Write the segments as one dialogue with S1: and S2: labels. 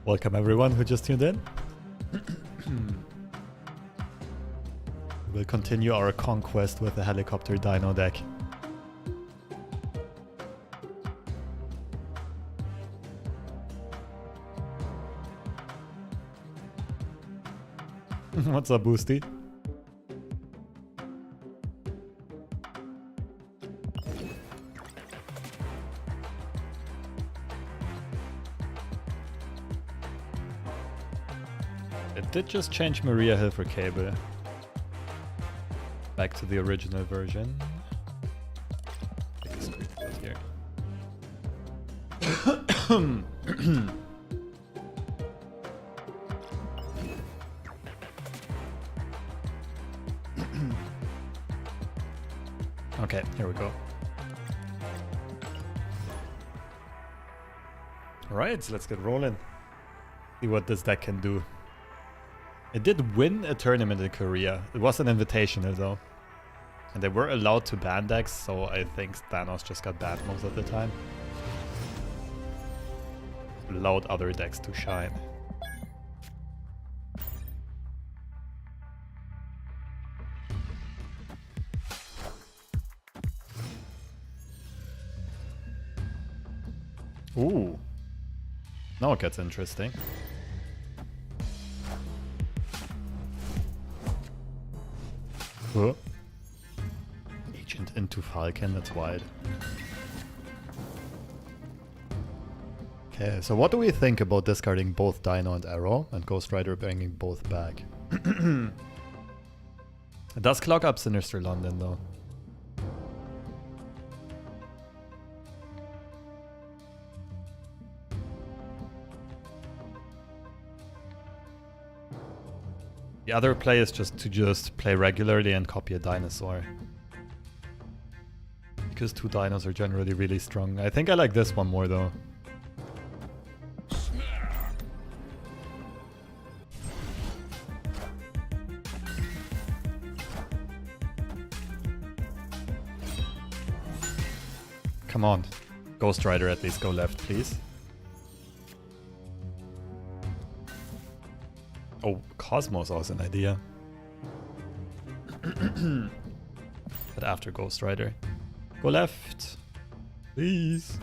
S1: Welcome everyone who just tuned in. We'll continue our conquest with the helicopter dino deck. What's up, Boosty? It did just change Maria Hill for Cable. Back to the original version. Take a screenshot here. Okay, here we go. Alright, so let's get rolling. See what this deck can do. It did win a tournament in Korea. It was an invitational though. And they were allowed to ban decks, so I think Thanos just got banned most of the time. Allowed other decks to shine. Ooh. Now it gets interesting. Huh? Agent into Falcon, that's wild. Okay, so what do we think about discarding both Dino and Arrow and Ghost Rider bringing both back? It does clog up Sinister London though. The other play is just to play regularly and copy a Dinosaur. Because two Dinos are generally really strong. I think I like this one more though. Come on. Ghost Rider at least go left, please. Oh, Cosmos was an idea. But after Ghost Rider. Go left. Please.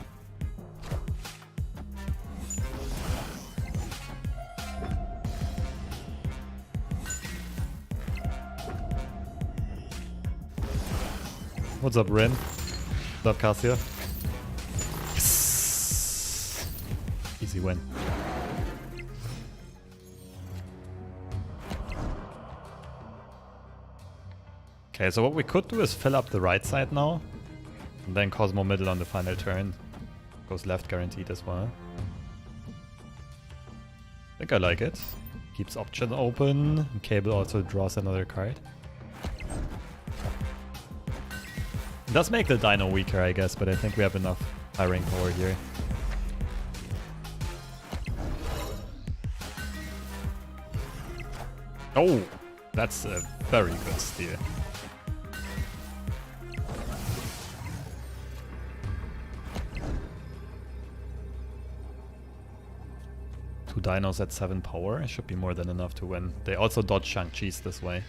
S1: What's up, Ren? What's up, Cassia? Yes. Easy win. Okay, so what we could do is fill up the right side now. And then Cosmo middle on the final turn. Goes left guaranteed as well. I think I like it. Keeps option open. Cable also draws another card. It does make the Dino weaker, I guess, but I think we have enough firing power here. Oh, that's a very good steal. Two Dinos at 7 power should be more than enough to win. They also dodge Shang-Chi's this way.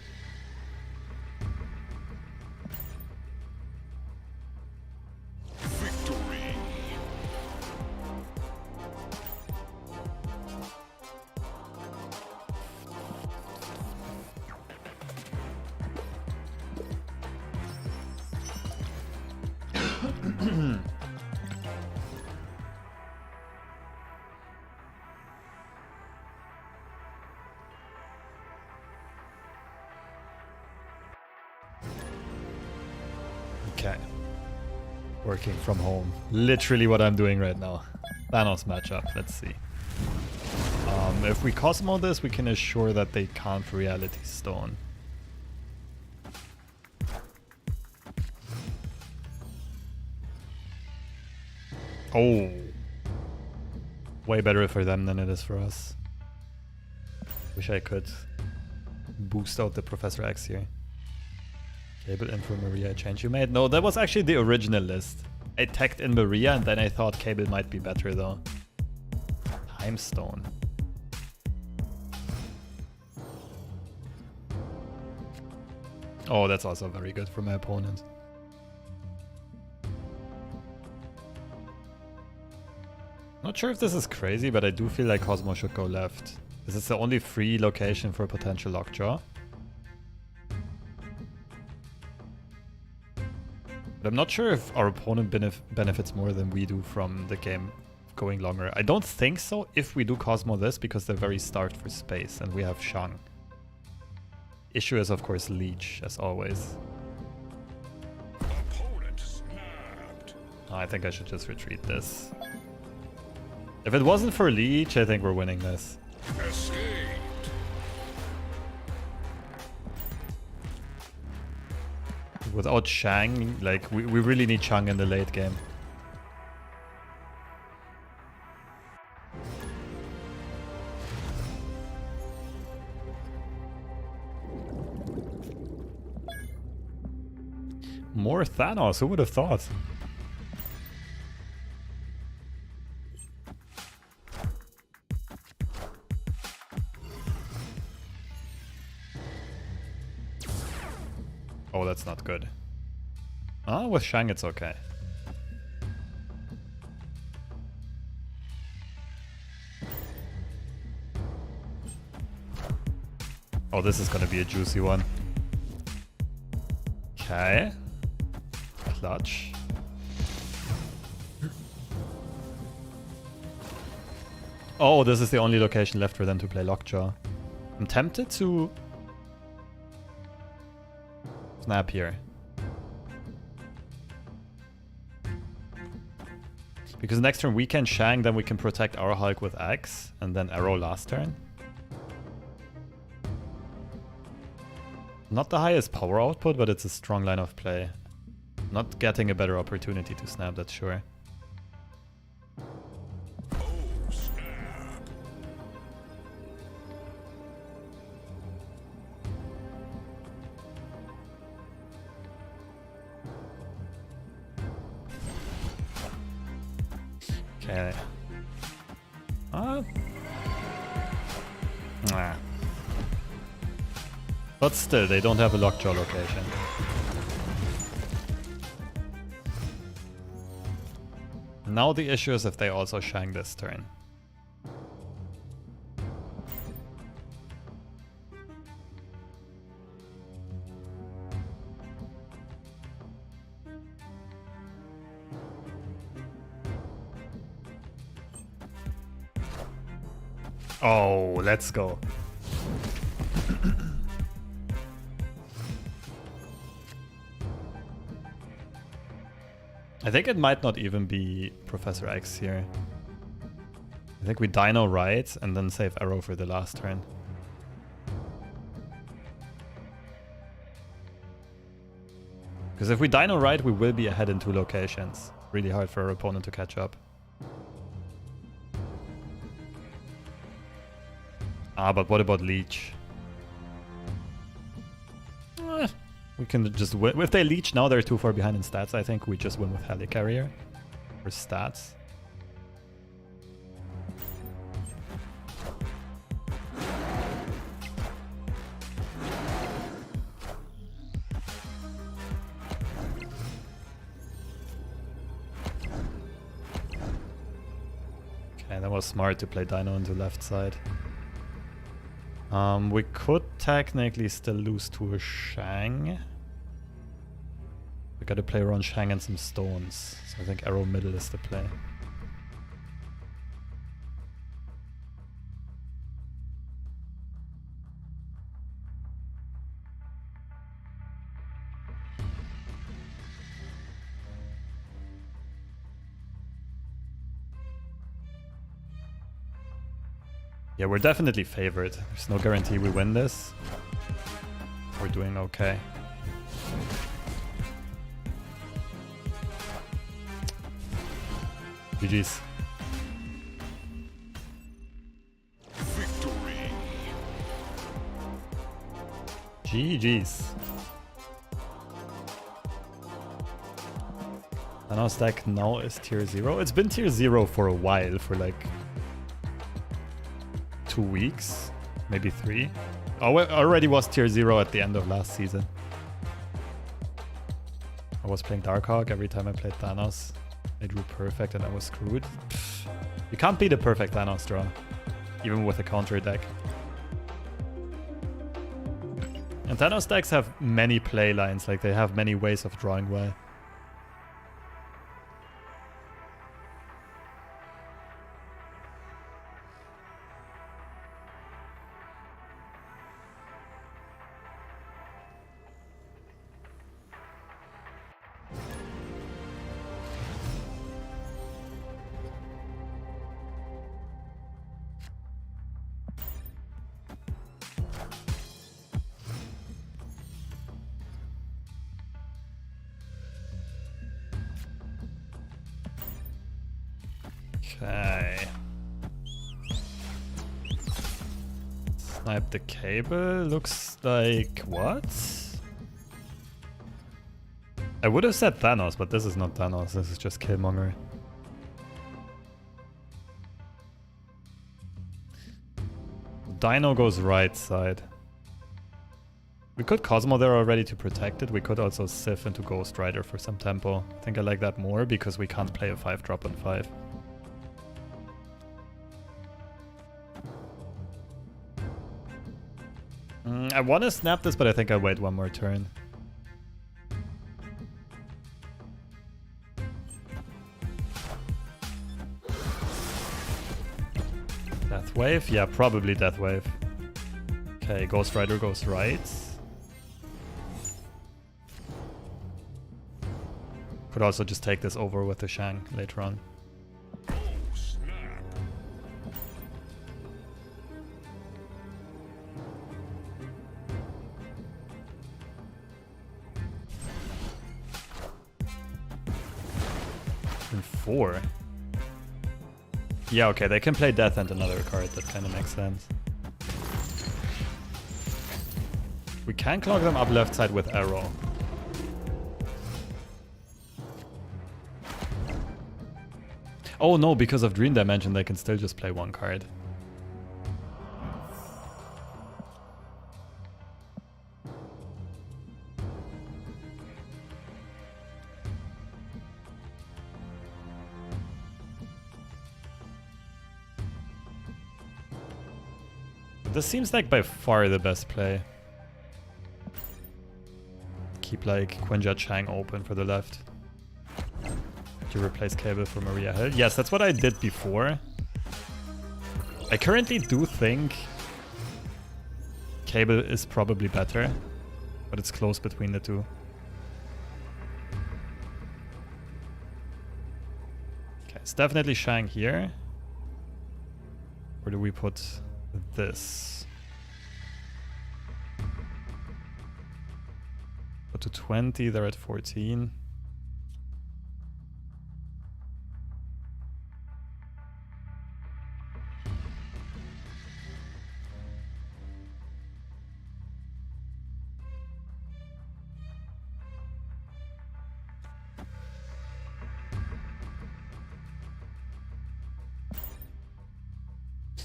S2: Victory.
S1: Okay. Working from home. Literally what I'm doing right now. Thanos matchup. Let's see. If we Cosmo this, we can assure that they can't Reality Stone. Oh. Way better for them than it is for us. Wish I could boost out the Professor X here. Cable in for Maria change you made? No, that was actually the original list. I tagged in Maria and then I thought Cable might be better though. Time Stone. Oh, that's also very good for my opponent. Not sure if this is crazy, but I do feel like Cosmo should go left. This is the only free location for potential lockjaw. But I'm not sure if our opponent benefits more than we do from the game going longer. I don't think so if we do Cosmo this, because they're very starved for space and we have Shang. Issue is of course Leech, as always.
S2: Opponent snapped.
S1: I think I should just retreat this. If it wasn't for Leech, I think we're winning this.
S2: Escaped.
S1: Without Shang, like, we really need Shang in the late game. More Thanos, who would have thought? Oh, that's not good. Ah, with Shang it's okay. Oh, this is gonna be a juicy one. Okay. Clutch. Oh, this is the only location left for them to play Lockjaw. I'm tempted to snap here. Because next turn we can Shang, then we can protect our Hulk with X, and then Arrow last turn. Not the highest power output, but it's a strong line of play. Not getting a better opportunity to snap, that's sure.
S2: Oh, snap.
S1: Okay. Nah. But still, they don't have a Lockjaw location. Now the issue is if they also Shang this turn. Oh, let's go. I think it might not even be Professor X here. I think we Dino right and then save Arrow for the last turn. Because if we Dino right, we will be ahead in 2 locations. Really hard for our opponent to catch up. Ah, but what about Leech? We can just win. If they Leech now, they're too far behind in stats. I think we just win with Helicarrier for stats. Okay, that was smart to play Dino into left side. We could technically still lose to a Shang. We gotta play around Shang and some stones. So I think Arrow middle is the play. Yeah, we're definitely favored. There's no guarantee we win this. We're doing okay. GG's.
S2: Victory.
S1: GG's. Thanos deck now is tier 0. It's been tier 0 for a while, for like 2 weeks, maybe 3. Oh, it already was tier 0 at the end of last season. I was playing Darkhawk. Every time I played Thanos, I drew perfect and I was screwed. Pfft. You can't beat a perfect Thanos draw, even with a counter deck. And Thanos decks have many play lines, like they have many ways of drawing well. Okay. Snipe the cable. Looks like what? I would have said Thanos, but this is not Thanos. This is just Killmonger. Dino goes right side. We could Cosmo there already to protect it. We could also Sif into Ghost Rider for some tempo. I think I like that more because we can't play a 5-drop on 5. I want to snap this, but I think I'll wait one more turn. Death Wave? Yeah, probably Death Wave. Okay, Ghost Rider goes right. Could also just take this over with the Shang later on.
S2: Oh, snap.
S1: And 4. Yeah, okay, they can play Death and another card. That kind of makes sense. We can clog them up left side with Arrow. Oh no, because of Dream Dimension, they can still just play one card. This seems like by far the best play. Keep like Quinjet Shang open for the left. To replace Cable for Maria Hill. Yes, that's what I did before. I currently do think Cable is probably better, but it's close between the two. Okay, it's definitely Shang here. Where do we put this? Go to 20, they're at 14.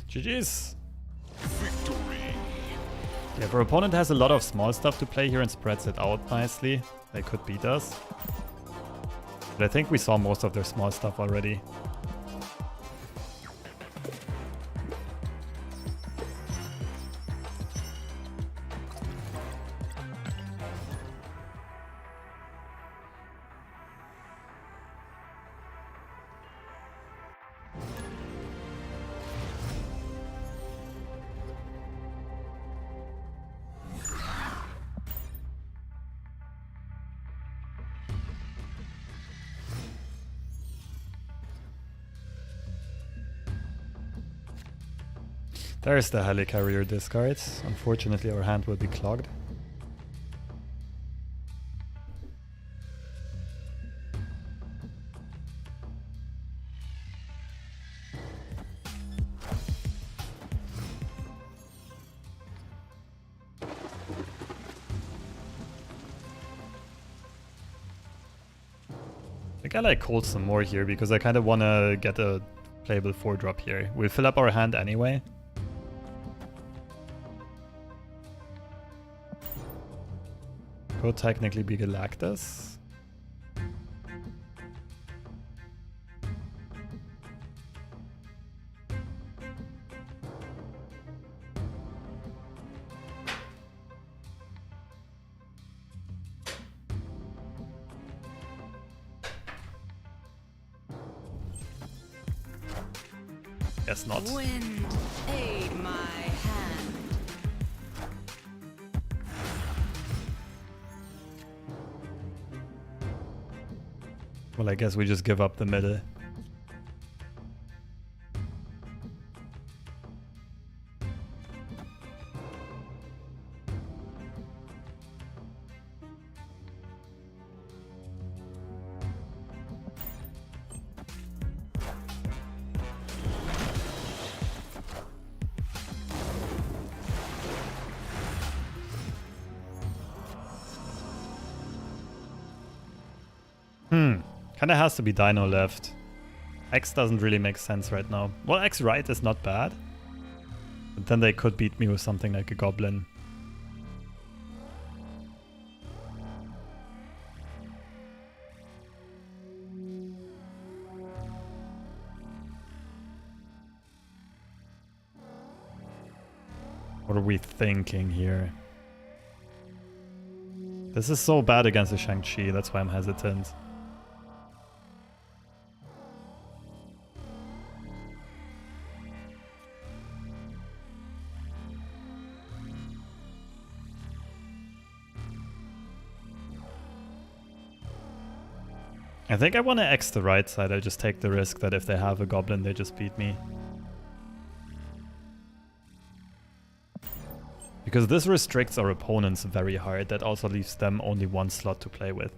S1: GG's.
S2: Victory.
S1: Yeah, if our opponent has a lot of small stuff to play here and spreads it out nicely, they could beat us. But I think we saw most of their small stuff already. There's the Helicarrier discard. Unfortunately, our hand will be clogged. I think I like hold some more here because I kind of want to get a playable 4-drop here. We'll fill up our hand anyway. Could technically be Galactus. Guess not.
S3: Wind, aid my hand.
S1: Well, I guess we just give up the middle. Kinda has to be Dino left. X doesn't really make sense right now. Well, X right is not bad. But then they could beat me with something like a Goblin. What are we thinking here? This is so bad against the Shang-Chi, that's why I'm hesitant. I think I want to X the right side. I just take the risk that if they have a Goblin, they just beat me. Because this restricts our opponents very hard. That also leaves them only one slot to play with.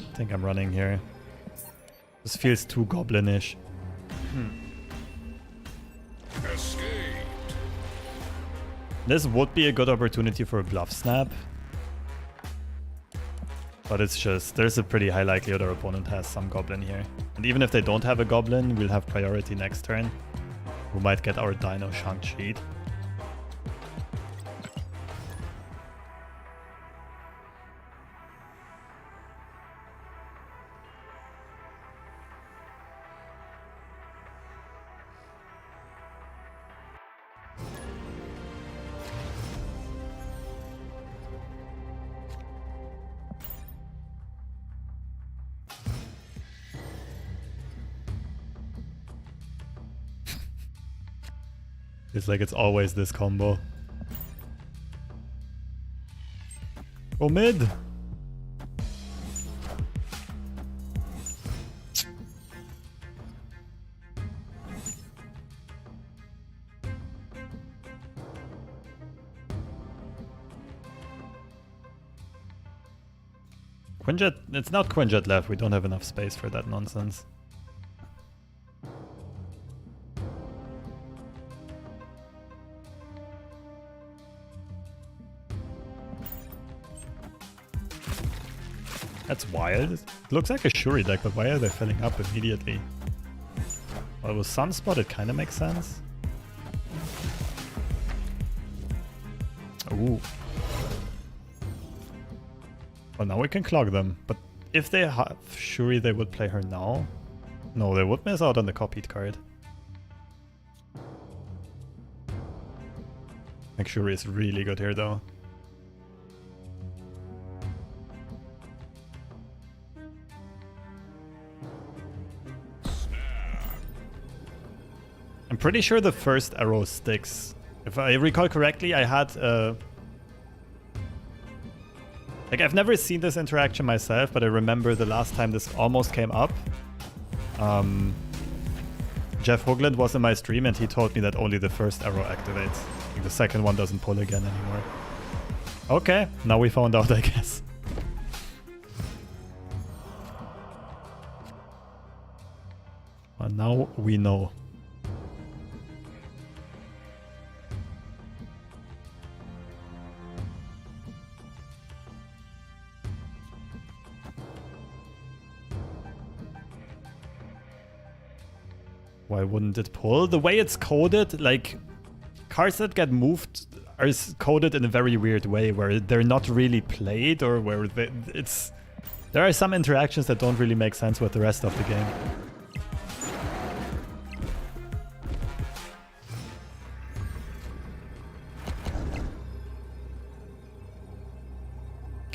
S1: I think I'm running here. This feels too goblinish. This would be a good opportunity for a bluff snap. But it's just, there's a pretty high likelihood our opponent has some goblin here. And even if they don't have a goblin, we'll have priority next turn. We might get our Dino Shang-Chi. It's like it's always this combo. Go mid! Quinjet, it's not Quinjet left, we don't have enough space for that nonsense. That's wild. It looks like a Shuri deck, but why are they filling up immediately? Well, with Sunspot it kind of makes sense. Ooh. Well, now we can clog them, but if they have Shuri, they would play her now. No, they would miss out on the copied card. I think Shuri is really good here though. I'm pretty sure the first arrow sticks. If I recall correctly, I had like, I've never seen this interaction myself, but I remember the last time this almost came up. Jeff Hoagland was in my stream and he told me that only the first arrow activates. Like, the second one doesn't pull again anymore. Okay, now we found out, I guess. Well, now we know. Why wouldn't it pull? The way it's coded, like, cards that get moved are coded in a very weird way, where they're not really played, or where there are some interactions that don't really make sense with the rest of the game.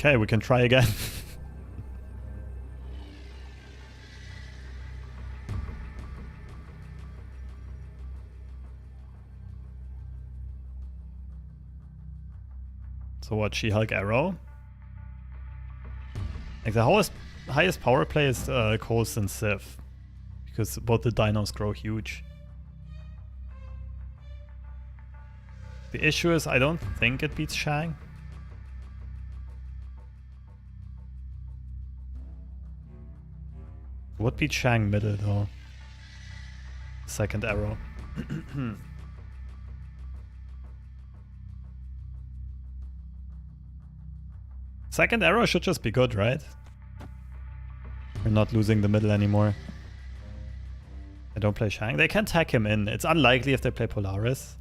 S1: Okay, we can try again. So what, She-Hulk Arrow? Like the highest power play is Coulson Sif. Because both the dinos grow huge. The issue is I don't think it beats Shang. Would beat Shang middle though. Second arrow. Second arrow should just be good, right? We're not losing the middle anymore. I don't play Shang. They can tag him in. It's unlikely if they play Polaris.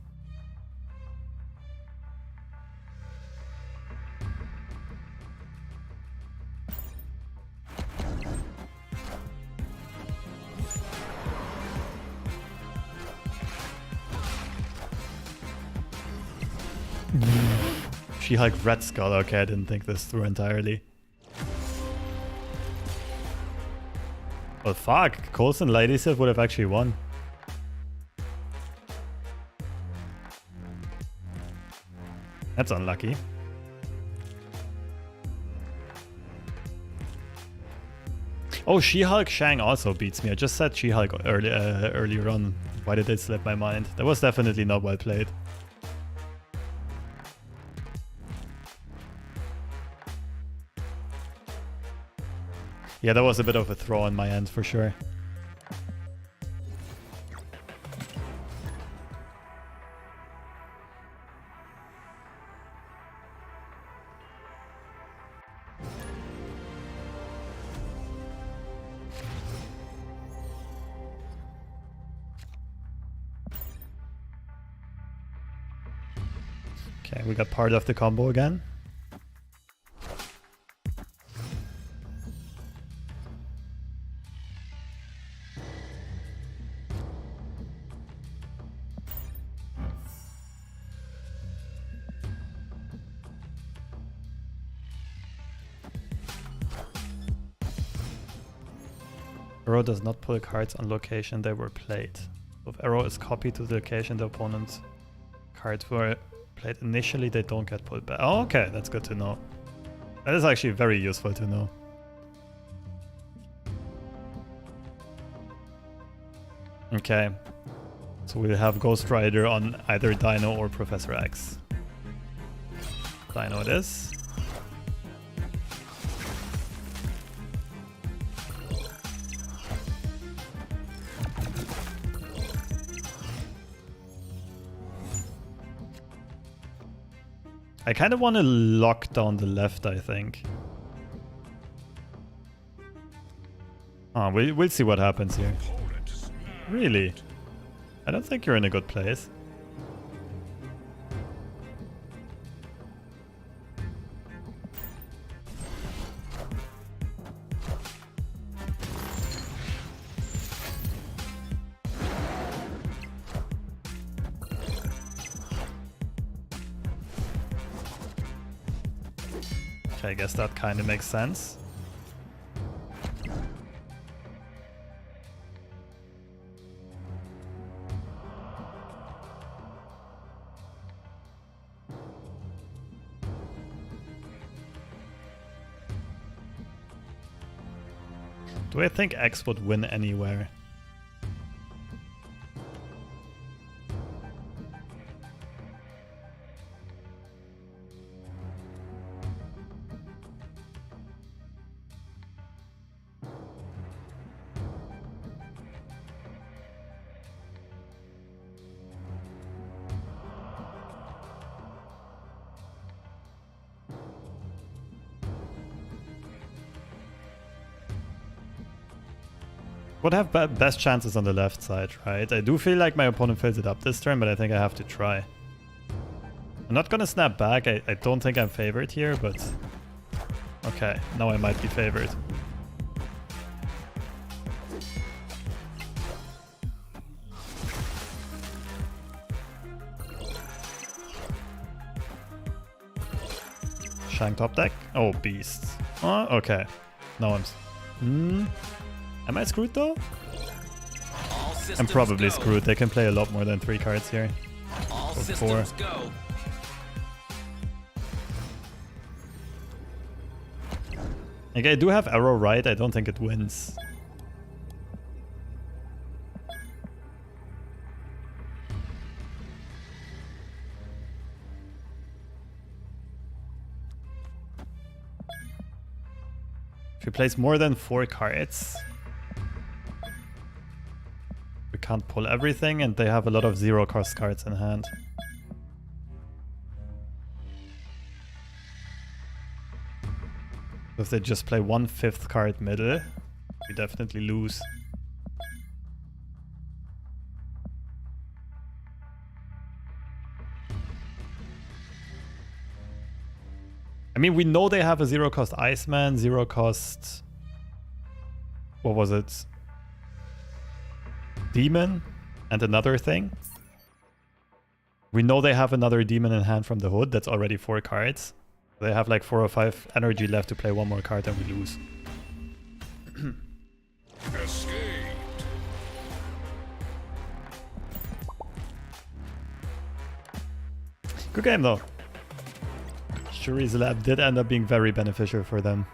S1: She-Hulk Red Skull. Okay, I didn't think this through entirely. Well, fuck. Coulson Lady Sif would have actually won. That's unlucky. Oh, She-Hulk Shang also beats me. I just said She-Hulk earlier on. Why did it slip my mind? That was definitely not well played. Yeah, that was a bit of a throw on my end for sure. Okay, we got part of the combo again. Arrow does not pull cards on location they were played. So if arrow is copied to the location the opponent's cards were played initially, they don't get pulled back. Oh, okay, that's good to know. That is actually very useful to know. Okay, so we'll have Ghost Rider on either Dino or Professor X. Dino it is. I kind of want to lock down the left, I think. We'll see what happens here. Really? I don't think you're in a good place. I guess that kind of makes sense. Do I think X would win anywhere? Would have best chances on the left side, right? I do feel like my opponent fills it up this turn, but I think I have to try. I'm not gonna snap back. I don't think I'm favored here, but... Okay, now I might be favored. Shang top deck. Oh, beast. Oh, okay. No, am I screwed though? I'm probably screwed. They can play a lot more than 3 cards here.
S4: All
S1: Or 4.
S4: systems go.
S1: Okay, I do have arrow right. I don't think it wins. If he plays more than 4 cards, we can't pull everything, and they have a lot of 0-cost cards in hand. If they just play 1/5 card middle, we definitely lose. I mean, we know they have a 0-cost Iceman, 0-cost... What was it? Demon, and another thing. We know they have another demon in hand from the hood. That's already 4 cards. They have like 4 or 5 energy left to play 1 more card and we lose.
S2: Escaped.
S1: Good game though. Shuri's lab did end up being very beneficial for them.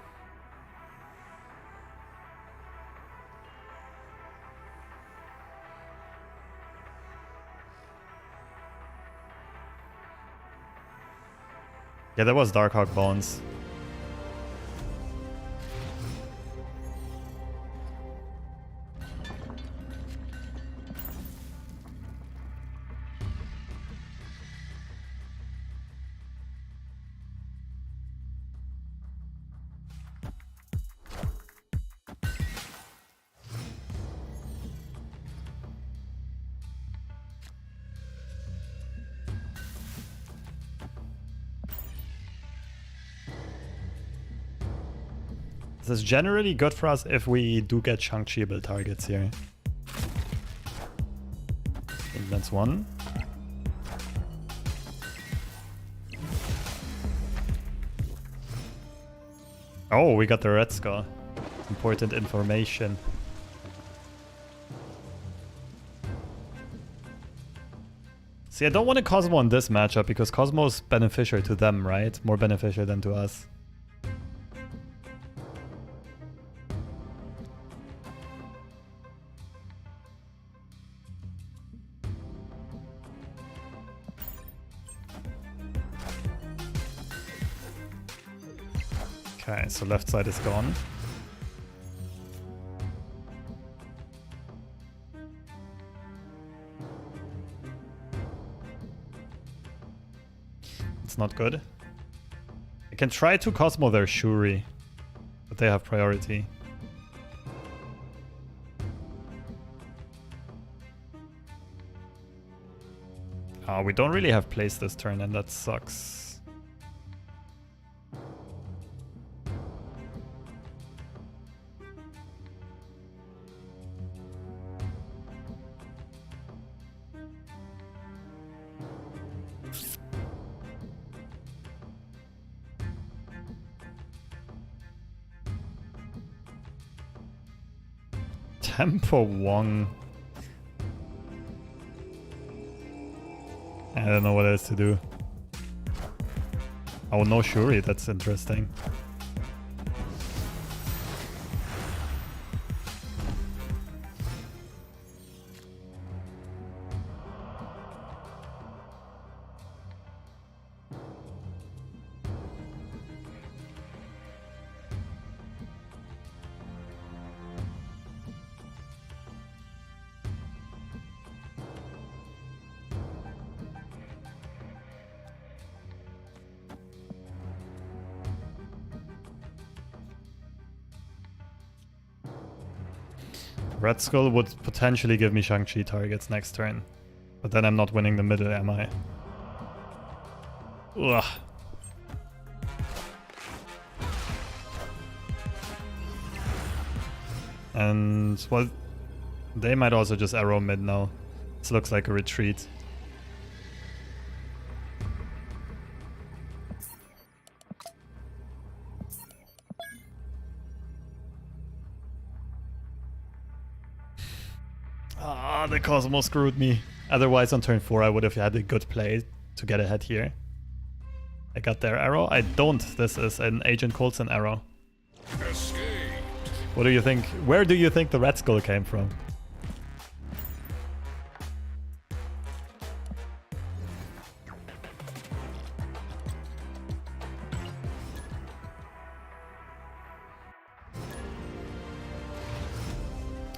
S1: Yeah, that was Darkhawk Bones. This is generally good for us if we do get Shang-Chi-able targets here. I think that's 1. Oh, we got the Red Skull. Important information. See, I don't want a Cosmo in this matchup because Cosmo's beneficial to them, right? More beneficial than to us. Okay, so left side is gone. It's not good. I can try to Cosmo their Shuri, but they have priority. Oh, we don't really have place this turn, and that sucks. Tempo Wong. I don't know what else to do. Oh, no Shuri, that's interesting. Red Skull would potentially give me Shang-Chi targets next turn. But then I'm not winning the middle, am I? Ugh. And, well, they might also just arrow mid now. This looks like a retreat. the Cosmo screwed me. Otherwise on turn 4 I would have had a good play to get ahead here. I got their arrow. I don't. This is an Agent Coulson arrow.
S2: Escaped.
S1: What do you think? Where do you think the Red Skull came from?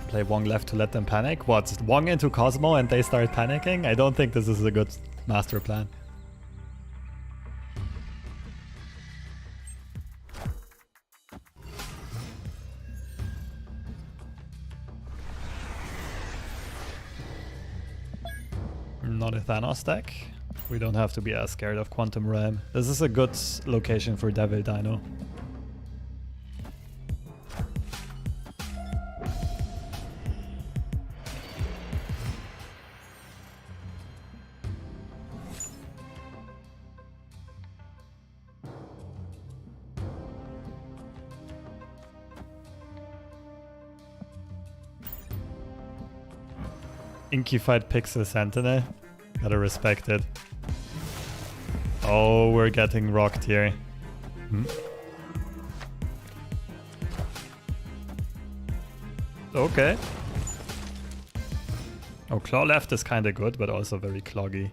S1: Play Wong left to let them panic? What? Wong into Cosmo and they start panicking? I don't think this is a good master plan. Not a Thanos deck. We don't have to be as scared of Quantum Realm. This is a good location for Devil Dino. Inkified Pixel Sentinel. Gotta respect it. Oh, we're getting rocked here. Okay. Oh, Claw left is kinda good, but also very cloggy.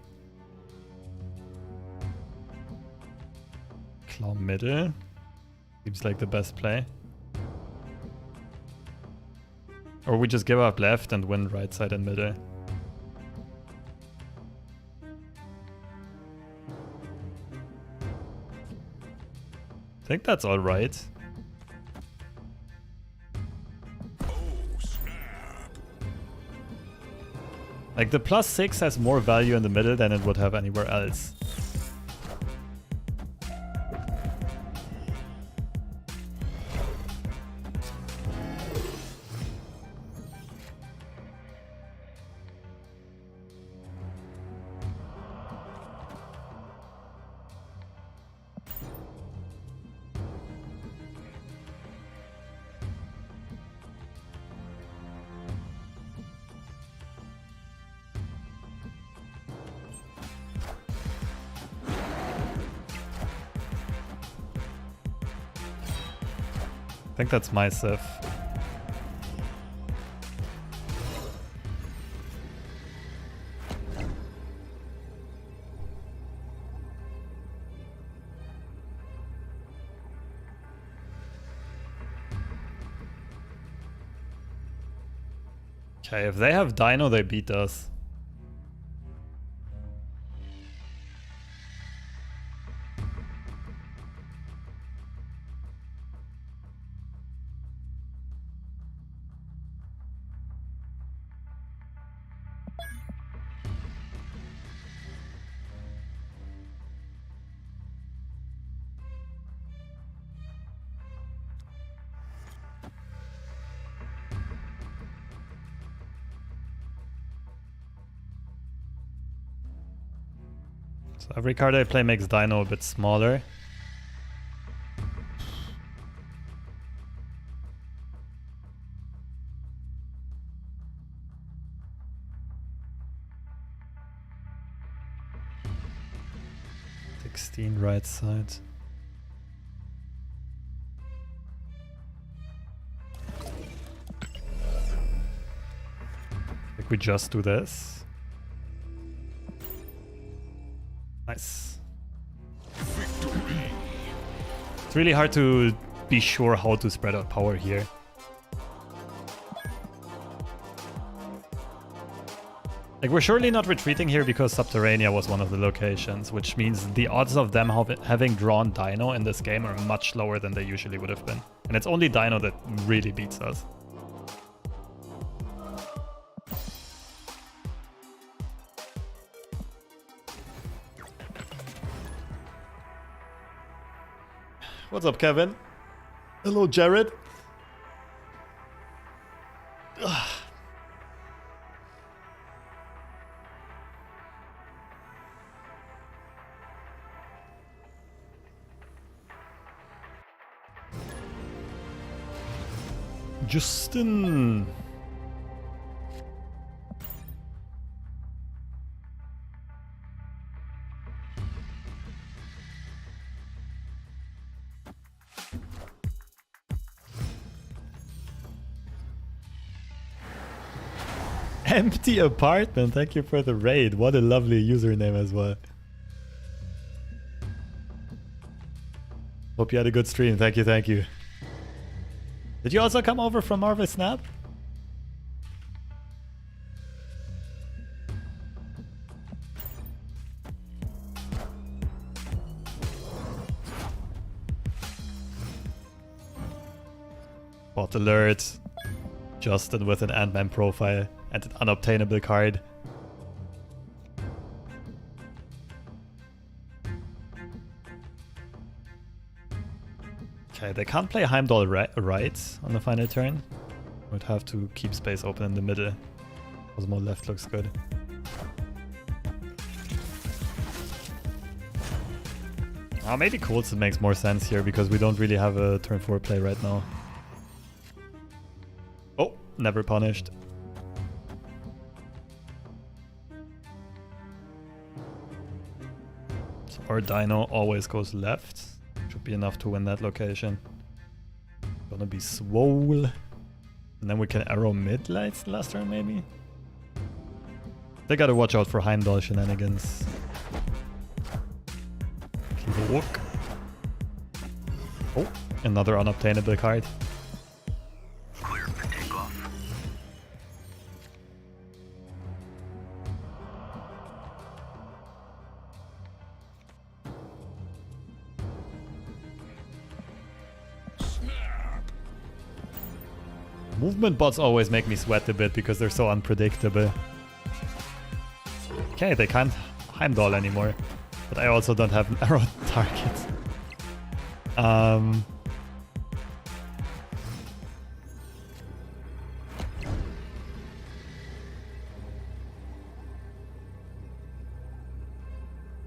S1: Claw middle. Seems like the best play. Or we just give up left and win right side and middle. I think that's alright. Like the +6 has more value in the middle than it would have anywhere else. I think that's my Sif. Okay, if they have Dino, they beat us. So every card I play makes Dino a bit smaller. Right side. Like we just do this. Nice. It's really hard to be sure how to spread out power here. Like, we're surely not retreating here because Subterranea was one of the locations, which means the odds of them having drawn Dino in this game are much lower than they usually would have been. And it's only Dino that really beats us. What's up, Kevin? Hello, Jared. Ugh. Justin. Empty apartment. Thank you for the raid. What a lovely username as well. Hope you had a good stream. Thank you, thank you. Did you also come over from Marvel Snap? Bot alert. Justin with an Ant-Man profile and an unobtainable card. Okay, they can't play Heimdall right on the final turn. Would have to keep space open in the middle. Cosmo left looks good. Maybe Coulson makes more sense here because we don't really have a turn 4 play right now. Oh, never punished. So our Dino always goes left. Should be enough to win that location. Gonna be swole. And then we can arrow mid last turn maybe? They gotta watch out for Heimdall shenanigans. Keep a look. Oh, another unobtainable card.
S4: Clear for takeoff.
S1: Movement bots always make me sweat a bit because they're so unpredictable. Okay, they can't Heimdall anymore. But I also don't have an arrow target.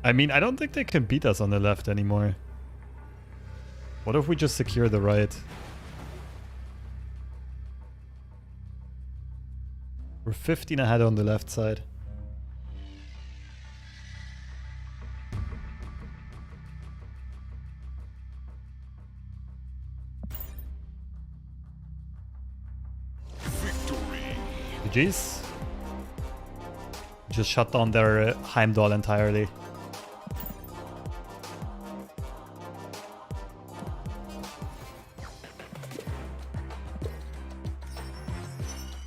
S1: I mean, I don't think they can beat us on the left anymore. What if we just secure the right? We're 15 ahead on the left side.
S2: Victory.
S1: GG's. Just shut down their Heimdall entirely.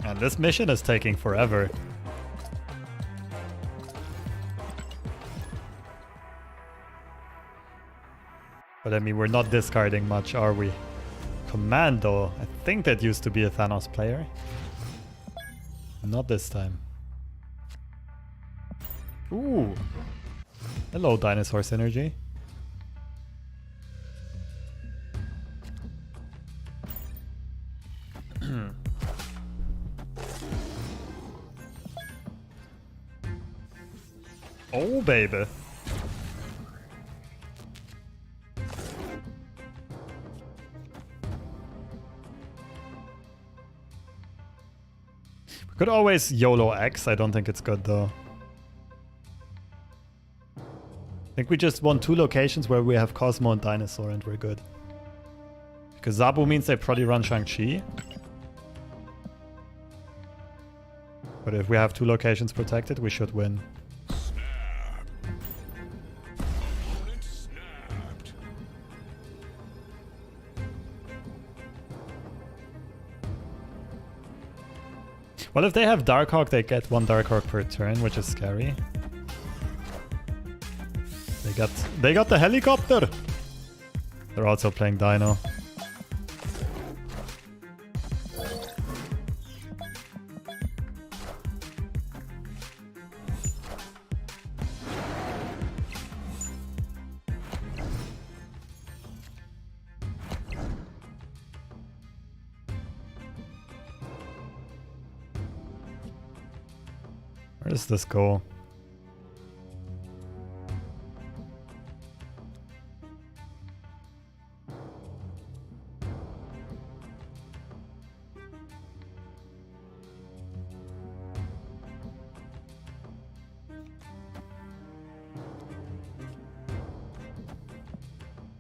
S1: And this mission is taking forever. But I mean, we're not discarding much, are we? Commando. I think that used to be a Thanos player. Not this time. Ooh. Hello, Dinosaur Synergy. Oh, baby. We could always YOLO X. I don't think it's good, though. I think we just want 2 locations where we have Cosmo and Dinosaur and we're good. Because Zabu means they probably run Shang-Chi. But if we have 2 locations protected, we should win.
S2: Opponent snapped.
S1: Well, if they have Darkhawk, they get 1 Darkhawk per turn, which is scary. They got the helicopter! They're also playing Dino. Where does this go?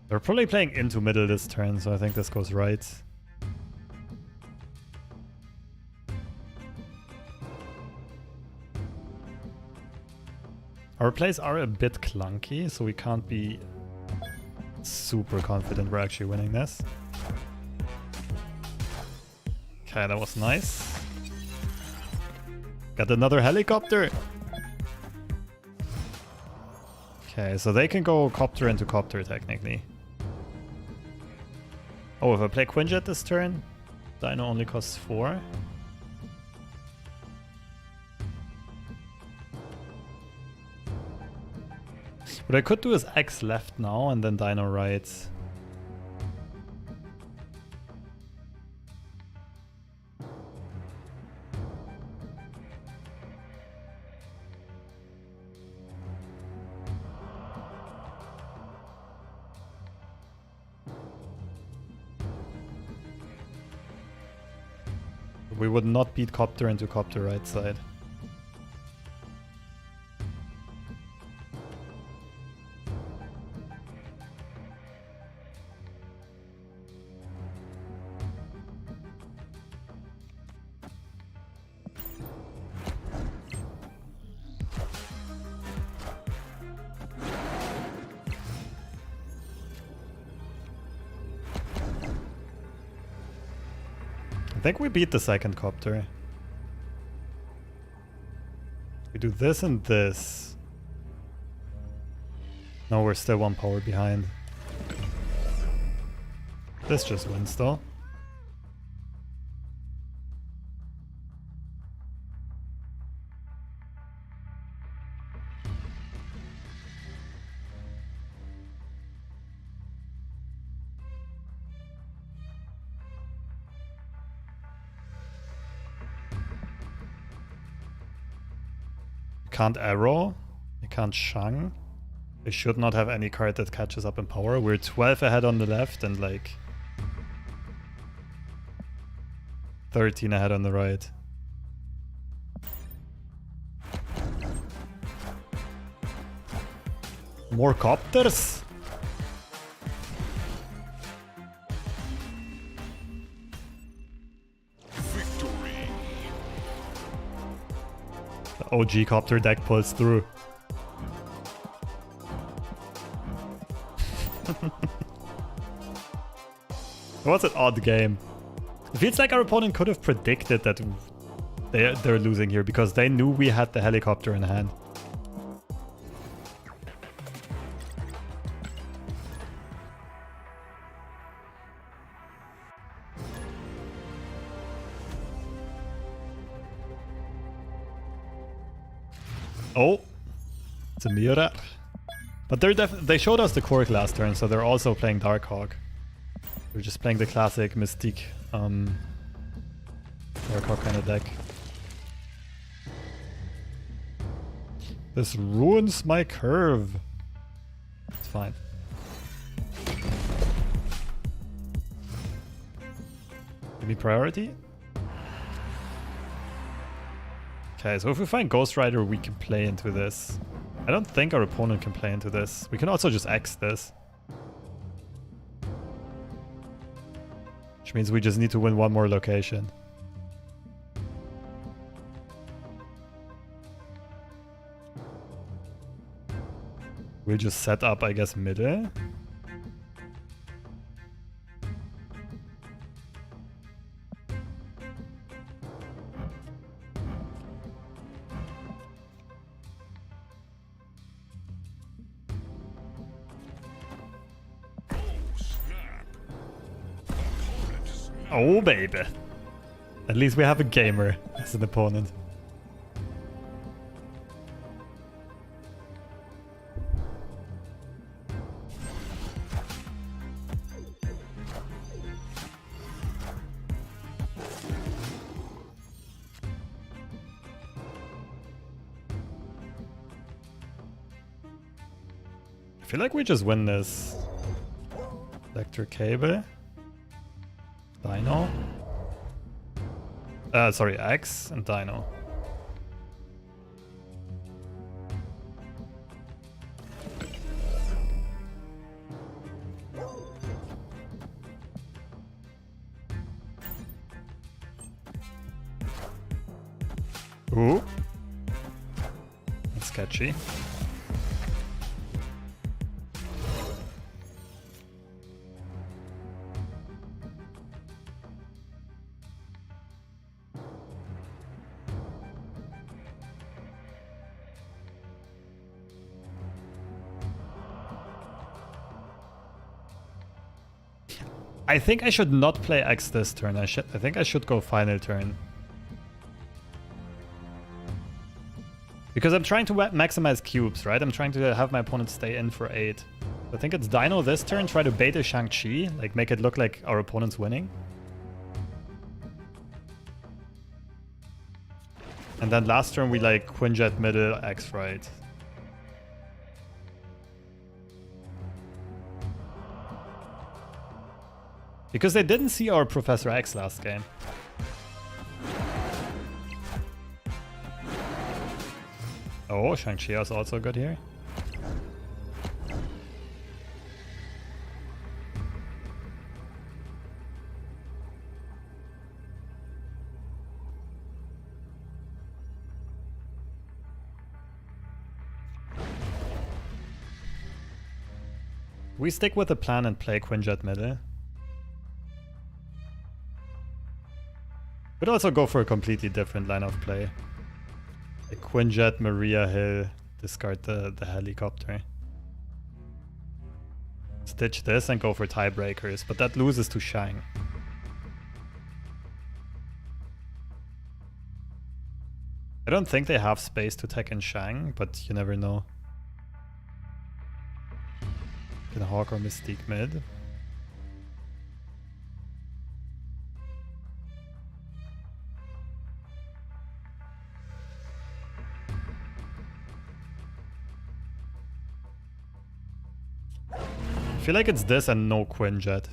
S1: They're probably playing into middle this turn, so I think this goes right. Our plays are a bit clunky, so we can't be super confident we're actually winning this. Okay, that was nice. Got another helicopter. Okay, so they can go copter into copter technically. Oh, if I play Quinjet this turn, Dino only costs 4. What I could do is X left now and then Dino right. We would not beat copter into copter right side. I think we beat the second copter. We do this and this. No, we're still 1 power behind. This just wins though. Can't arrow, you can't Shang. They should not have any card that catches up in power. We're 12 ahead on the left and like 13 ahead on the right. More copters?
S2: Victory.
S1: The OG copter deck pulls through. It was an odd game. It feels like our opponent could have predicted that they're losing here because they knew we had the helicopter in hand. Oh, it's a mirror. But they showed us the Quake last turn, so they're also playing Darkhawk. They're just playing the classic Mystique Darkhawk kind of deck. This ruins my curve. It's fine. Give me priority. Okay, so if we find Ghost Rider, we can play into this. I don't think our opponent can play into this. We can also just X this. Which means we just need to win one more location. We'll just set up, I guess, middle. Oh, baby. At least we have a gamer as an opponent. I feel like we just win this. Electric cable. Dino. Sorry, X and Dino. Ooh. That's sketchy. I think I should not play X this turn. I think I should go final turn. Because I'm trying to maximize cubes, right? I'm trying to have my opponent stay in for 8. I think it's Dino this turn, try to bait a Shang-Chi, like make it look like our opponent's winning. And then last turn we like Quinjet middle, X right. Because they didn't see our Professor X last game. Oh, Shang-Chi is also good here. We stick with the plan and play Quinjet middle. Could also go for a completely different line of play. Like Quinjet, Maria Hill, discard the helicopter. Stitch this and go for tiebreakers, but that loses to Shang. I don't think they have space to tech in Shang, but you never know. Can Hawk or Mystique mid. I feel like it's this and no Quinjet.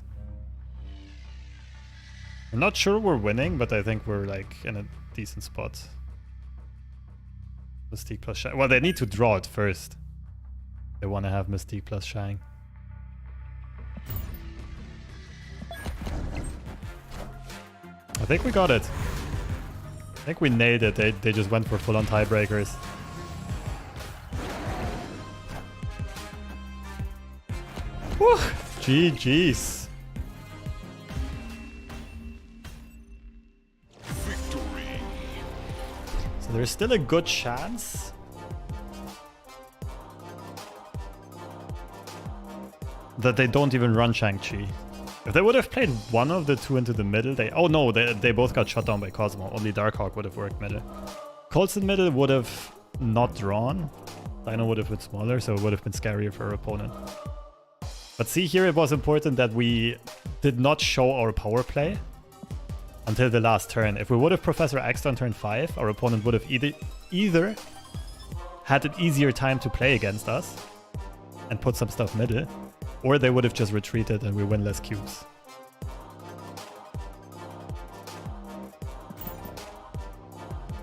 S1: I'm not sure we're winning, but I think we're like in a decent spot. Mystique plus Shang. Well, they need to draw it first. They want to have Mystique plus Shang. I think we got it. I think we nailed it. They just went for full-on tiebreakers. Whew, GG's.
S2: Victory.
S1: So there's still a good chance that they don't even run Shang-Chi. If they would have played one of the two into the middle, oh no, they both got shut down by Cosmo. Only Darkhawk would have worked middle. Colson middle would have not drawn. Dino would have been smaller, so it would have been scarier for our opponent. But see, here it was important that we did not show our power play until the last turn. If we would have Professor X on turn 5, our opponent would have either had an easier time to play against us and put some stuff middle, or they would have just retreated and we win less cubes.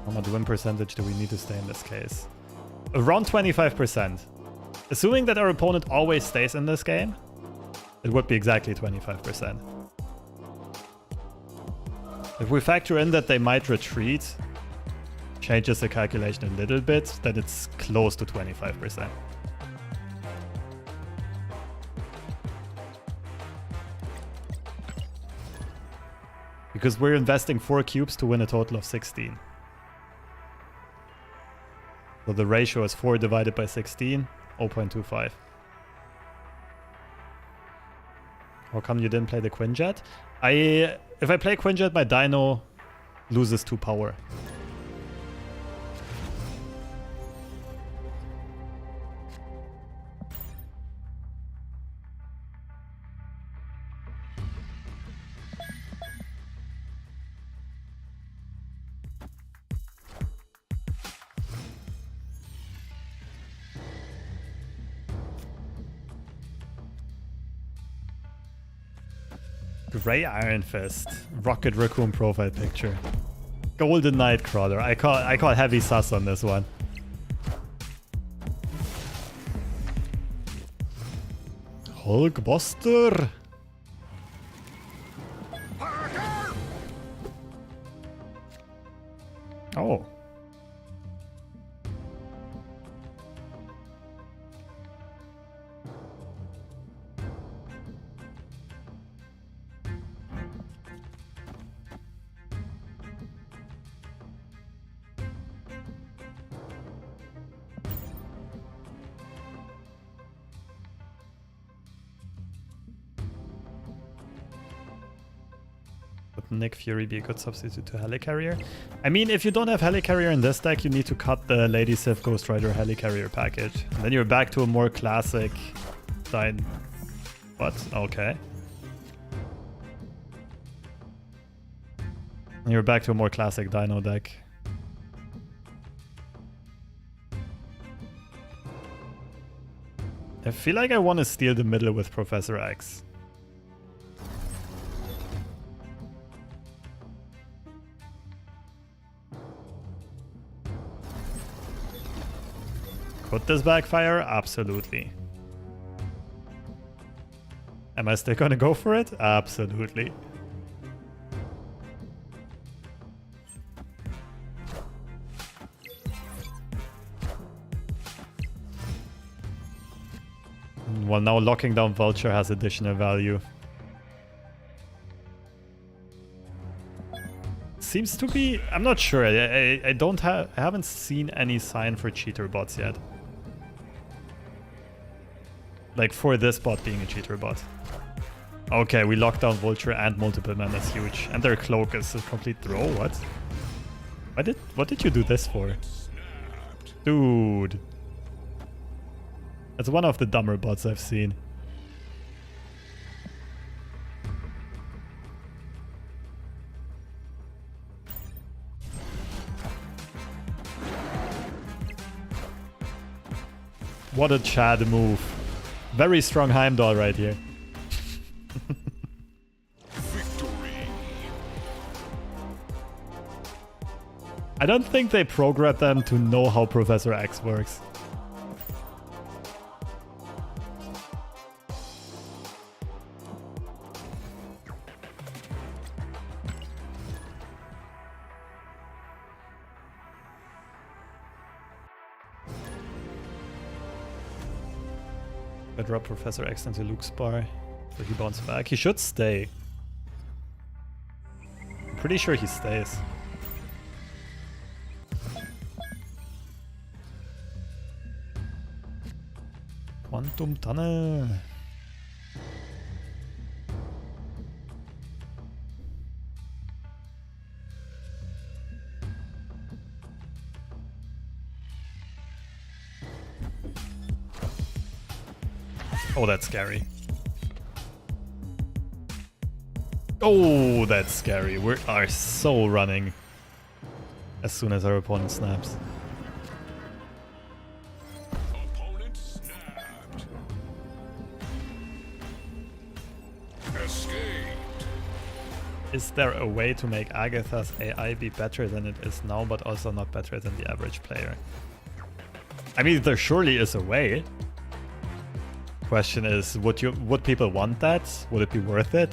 S1: How much win percentage do we need to stay in this case? Around 25%. Assuming that our opponent always stays in this game, it would be exactly 25%. If we factor in that they might retreat, changes the calculation a little bit, then it's close to 25%. Because we're investing 4 cubes to win a total of 16. So the ratio is 4 divided by 16, 0.25. How come you didn't play the Quinjet? If I play Quinjet, my Dino loses 2 power. Grey Iron Fist, Rocket Raccoon profile picture, Golden Nightcrawler. I call heavy sus on this one. Hulkbuster. Oh. Nick Fury be a good substitute to Helicarrier? I mean, if you don't have Helicarrier in this deck, you need to cut the Lady Sif Ghost Rider Helicarrier package. And then you're back to a more classic... What? Okay. And you're back to a more classic Dino deck. I feel like I want to steal the middle with Professor X. Could this backfire? Absolutely. Am I still gonna go for it? Absolutely. Well, now locking down Vulture has additional value. Seems to be... I'm not sure. I don't have... I haven't seen any sign for cheater bots yet. Like for this bot being a cheater bot. Okay, we locked down Vulture and multiple men. That's huge. And their cloak is a complete throw. What? What did you do this for? Dude. That's one of the dumber bots I've seen. What a Chad move. Very strong Heimdall right here.
S2: Victory.
S1: I don't think they programmed them to know how Professor X works. I drop Professor X into Luke's bar, so he bounced back. He should stay. I'm pretty sure he stays. Quantum Tunnel. Oh, that's scary. Oh, that's scary. We are so running as soon as our opponent snaps.
S2: Opponent snapped. Escaped.
S1: Is there a way to make Agatha's AI be better than it is now, but also not better than the average player? I mean, there surely is a way. Question is, would people want that? Would it be worth it?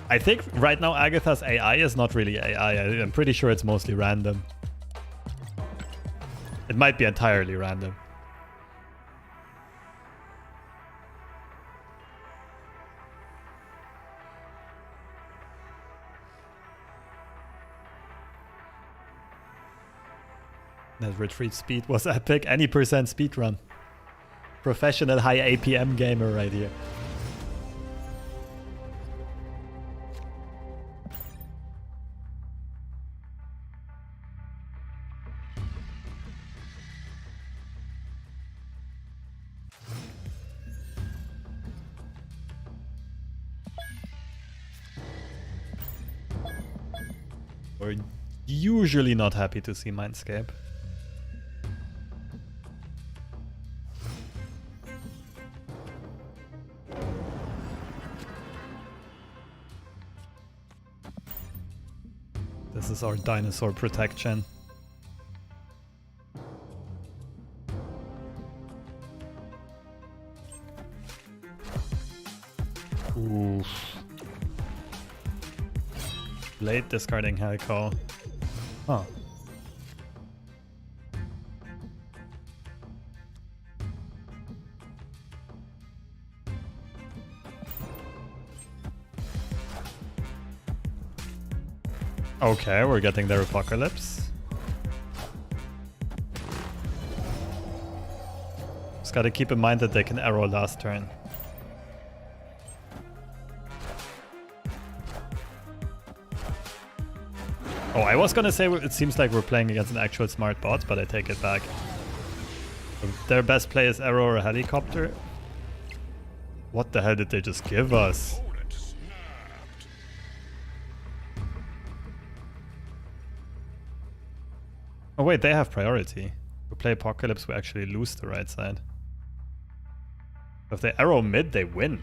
S1: I think right now Agatha's AI is not really AI. I'm pretty sure it's mostly random. It might be entirely random. That retreat speed was epic. Any percent speed run. Professional high APM gamer right here. We're usually not happy to see Mindscape. This is our dinosaur protection. Oof. Late discarding Helical. Huh. Okay, we're getting their Apocalypse. Just gotta keep in mind that they can arrow last turn. Oh, I was gonna say it seems like we're playing against an actual smart bot, but I take it back. Their best play is arrow or helicopter. What the hell did they just give us?
S2: Opponent snapped.
S1: Oh wait, they have priority. If we play Apocalypse, we actually lose the right side. If they arrow mid, they win.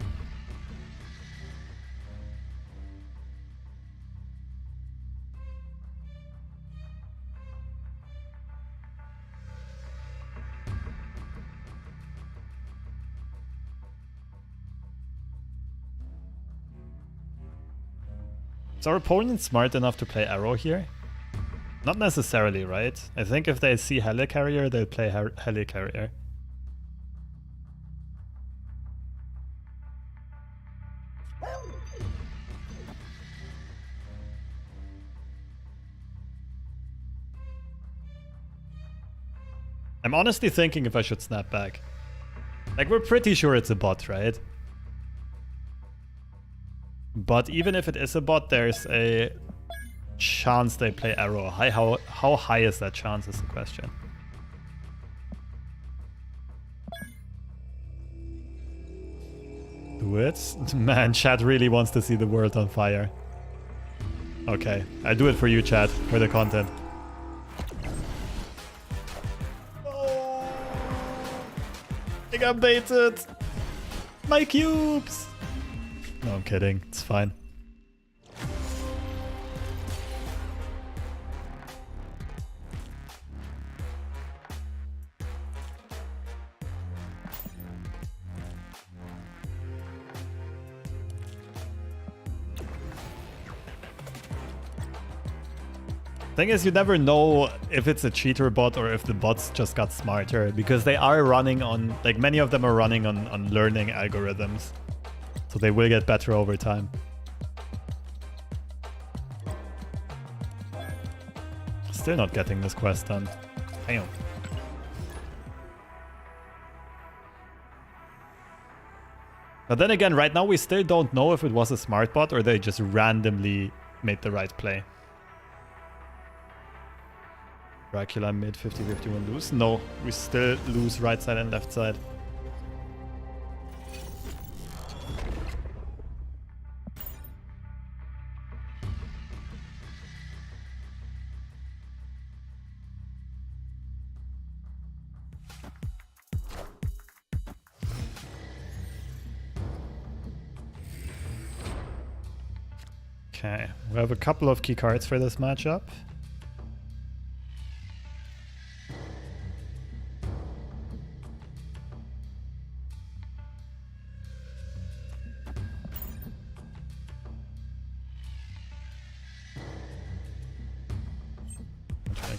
S1: Is our opponent smart enough to play arrow here? Not necessarily, right? I think if they see Helicarrier, they'll play Helicarrier. I'm honestly thinking if I should snap back. Like, we're pretty sure it's a bot, right? But even if it is a bot, there's a chance they play arrow. How high is that chance is the question. Do it? Man, chat really wants to see the world on fire. Okay, I'll do it for you, chat, for the content. Oh, I got baited. My cubes. No, I'm kidding. It's fine. Thing is, you never know if it's a cheater bot or if the bots just got smarter, because they are running on, like, many of them are running on learning algorithms. So they will get better over time. Still not getting this quest done. Damn. But then again, right now we still don't know if it was a smart bot or they just randomly made the right play. Dracula mid 50-51 lose. No, we still lose right side and left side. Okay, we have a couple of key cards for this matchup.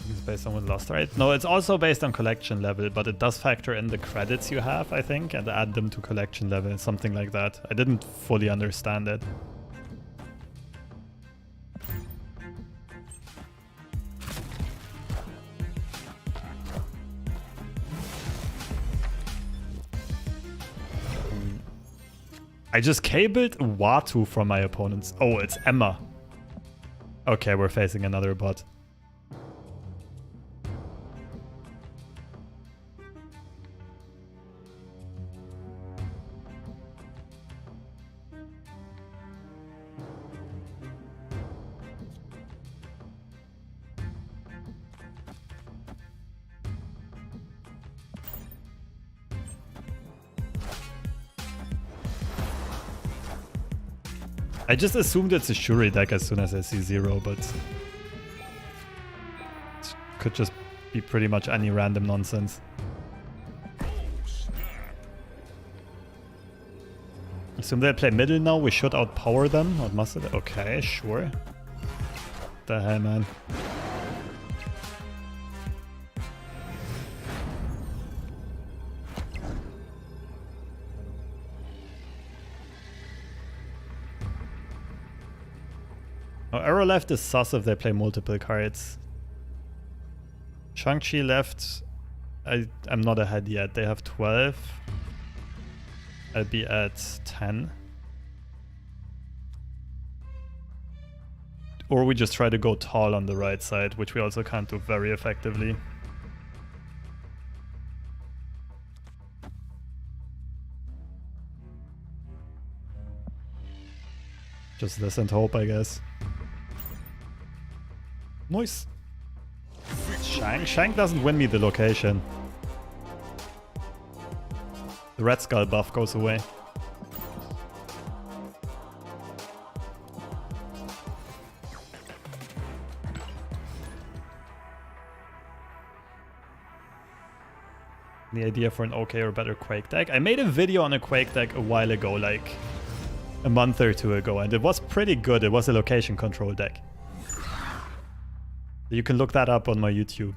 S1: It's based on what lost, right? No, it's also based on collection level, but it does factor in the credits you have, I think, and add them to collection level, something like that. I didn't fully understand it. I just cabled Watu from my opponents. Oh, it's Emma. Okay, we're facing another bot. I just assumed it's a Shuri deck as soon as I see zero, but it could just be pretty much any random nonsense. Assume they play middle now, we should outpower them, or must it? Okay, sure. What the hell, man? Oh, Arrow left is sus if they play multiple cards. Shang-Chi left, I'm not ahead yet. They have 12. I'll be at 10. Or we just try to go tall on the right side, which we also can't do very effectively. Just this and hope, I guess. Nice. Shank doesn't win me the location. The Red Skull buff goes away. The idea for an okay or better Quake deck. I made a video on a Quake deck a while ago, like a month or two ago, and it was pretty good. It was a location control deck. You can look that up on my YouTube.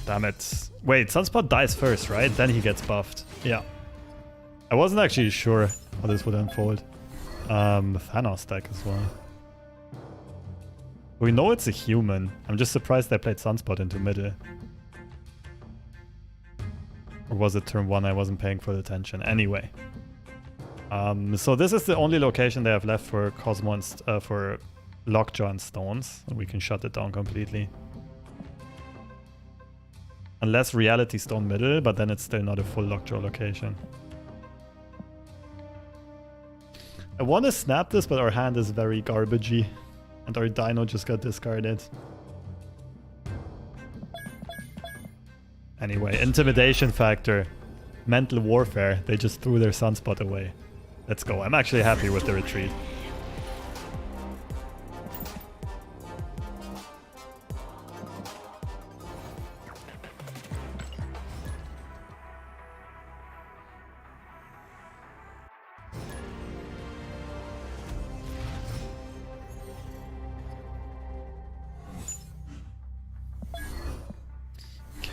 S1: Damn it. Wait, Sunspot dies first, right? Then he gets buffed. Yeah. I wasn't actually sure how this would unfold. Thanos deck as well. We know it's a human. I'm just surprised they played Sunspot into middle. Or was it turn 1? I wasn't paying full attention. Anyway. So this is the only location they have left for Cosmo and for Lockjaw and Stones. We can shut it down completely. Unless Reality Stone middle, but then it's still not a full Lockjaw location. I want to snap this, but our hand is very garbagey. And our Dino just got discarded. Anyway, intimidation factor. Mental warfare. They just threw their Sunspot away. Let's go. I'm actually happy with the retreat.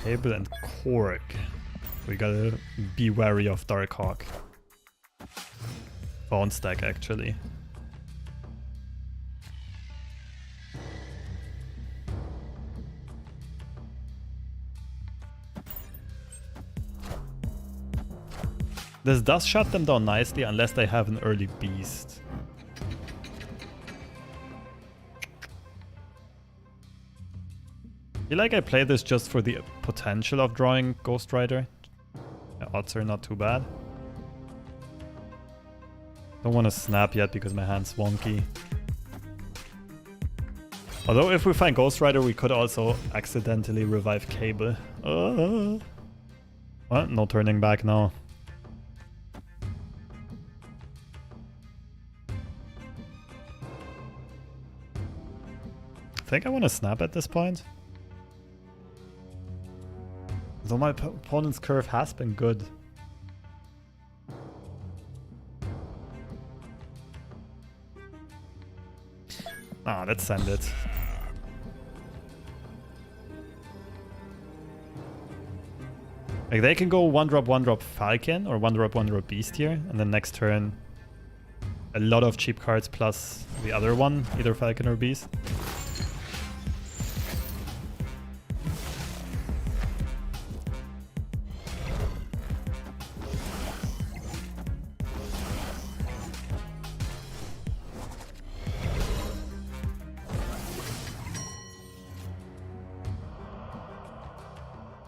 S1: Cable and Korg. We gotta be wary of Darkhawk. Bone stack, actually. This does shut them down nicely unless they have an early beast. I feel like I play this just for the potential of drawing Ghost Rider. The odds are not too bad. Don't want to snap yet because my hand's wonky. Although if we find Ghost Rider, we could also accidentally revive Cable. Well, no turning back now. I think I want to snap at this point. Though my opponent's curve has been good. Ah, let's send it. Like they can go 1-drop Falcon or 1-drop Beast here, and then next turn a lot of cheap cards plus the other one, either Falcon or Beast.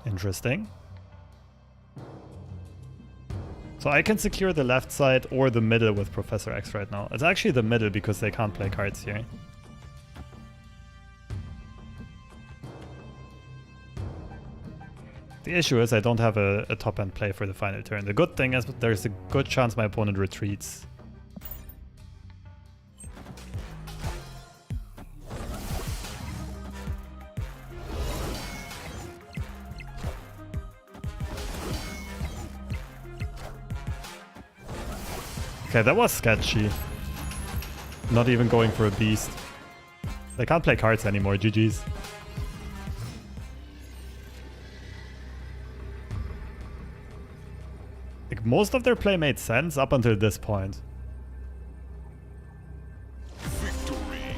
S1: Interesting. So I can secure the left side or the middle with Professor X right now. It's actually the middle because they can't play cards here. The issue is I don't have a top-end play for the final turn. The good thing is there's a good chance my opponent retreats. Okay, that was sketchy. Not even going for a beast. They can't play cards anymore, GG's. Like, most of their play made sense up until this point.
S2: Victory.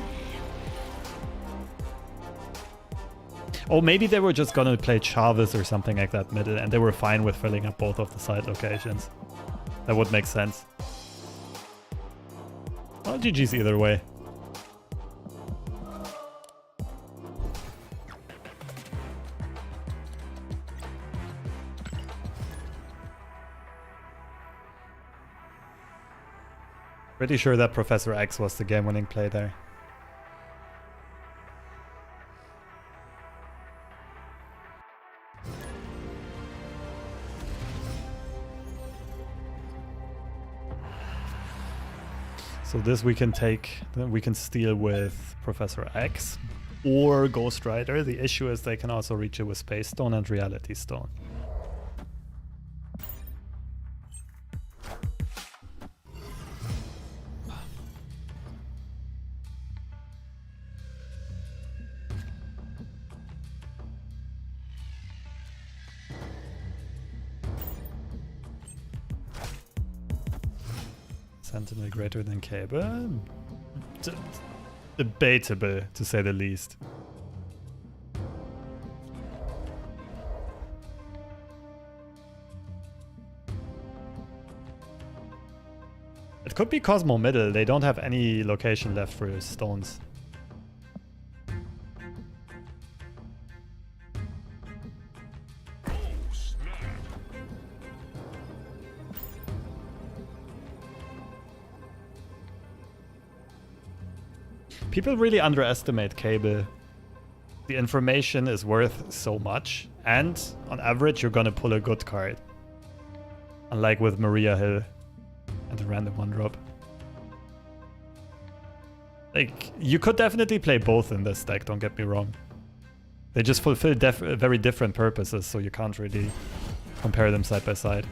S1: Oh, maybe they were just gonna play Chavez or something like that middle, and they were fine with filling up both of the side locations. That would make sense. Well, GG's either way. Pretty sure that Professor X was the game-winning play there. So this we can take, we can steal with Professor X or Ghost Rider. The issue is they can also reach it with Space Stone and Reality Stone. Sentinel greater than Cable? Debatable, to say the least. It could be Cosmo Middle. They don't have any location left for stones.
S2: Oh, snap.
S1: People really underestimate Cable. The information is worth so much, and on average you're gonna pull a good card. Unlike with Maria Hill and a random one drop. Like, you could definitely play both in this deck, don't get me wrong. They just fulfill very different purposes, so you can't really compare them side by side.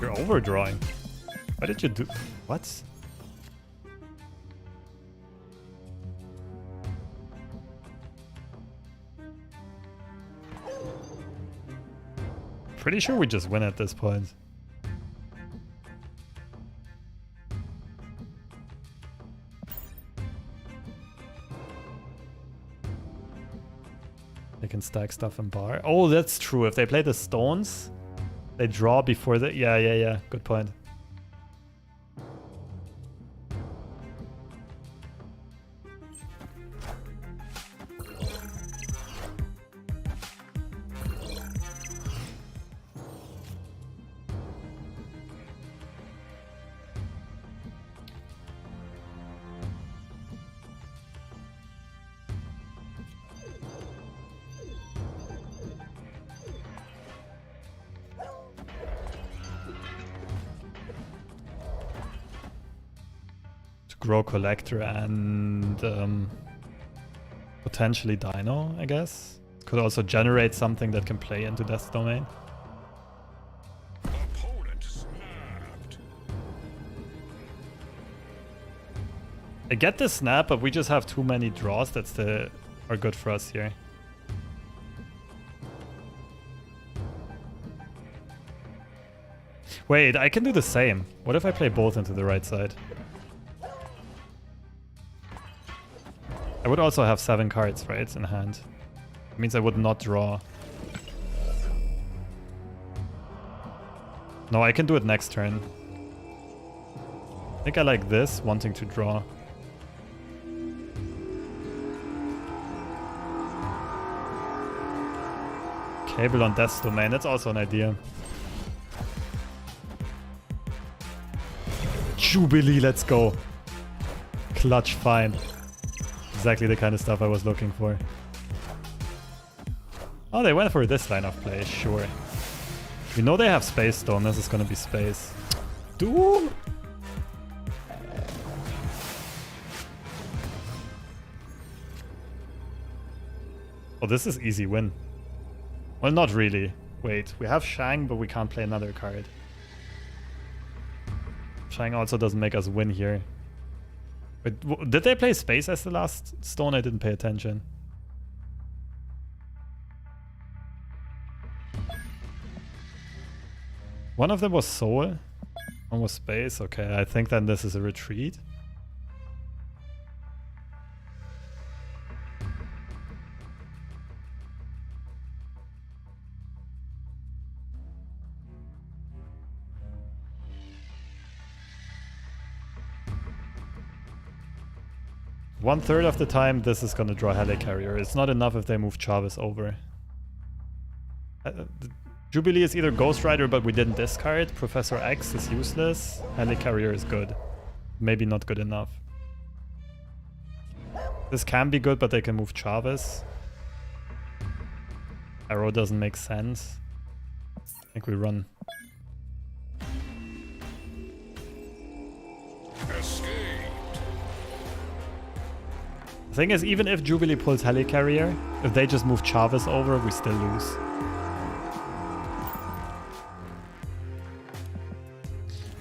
S1: You're overdrawing. Why did you do... What? Pretty sure we just win at this point. They can stack stuff in bar. Oh, that's true. If they play the stones, they draw before the... Yeah. Good point. Grow Collector and potentially Dino, I guess. Could also generate something that can play into Death's Domain.
S2: Opponent snapped.
S1: I get the snap, but we just have too many draws that are good for us here. Wait, I can do the same. What if I play both into the right side? I would also have 7 cards, right, in hand. It means I would not draw. No, I can do it next turn. I think I like this, wanting to draw. Cable on Death's Domain, that's also an idea. Jubilee, let's go. Clutch find. Exactly the kind of stuff I was looking for. Oh, they went for this line of play, sure. We know they have Space Stone, this is gonna be space. Doom! Oh, this is easy win. Well, not really. Wait, we have Shang, but we can't play another card. Shang also doesn't make us win here. Wait, did they play Space as the last stone? I didn't pay attention. One of them was Soul. One was Space. Okay, I think then this is a retreat. One third of the time, this is gonna draw Helicarrier. It's not enough if they move Chavez over. Jubilee is either Ghost Rider, but we didn't discard. Professor X is useless. Helicarrier is good. Maybe not good enough. This can be good, but they can move Chavez. Arrow doesn't make sense. I think we run.
S2: Escaped.
S1: The thing is, even if Jubilee pulls Helicarrier, if they just move Chavez over, we still lose.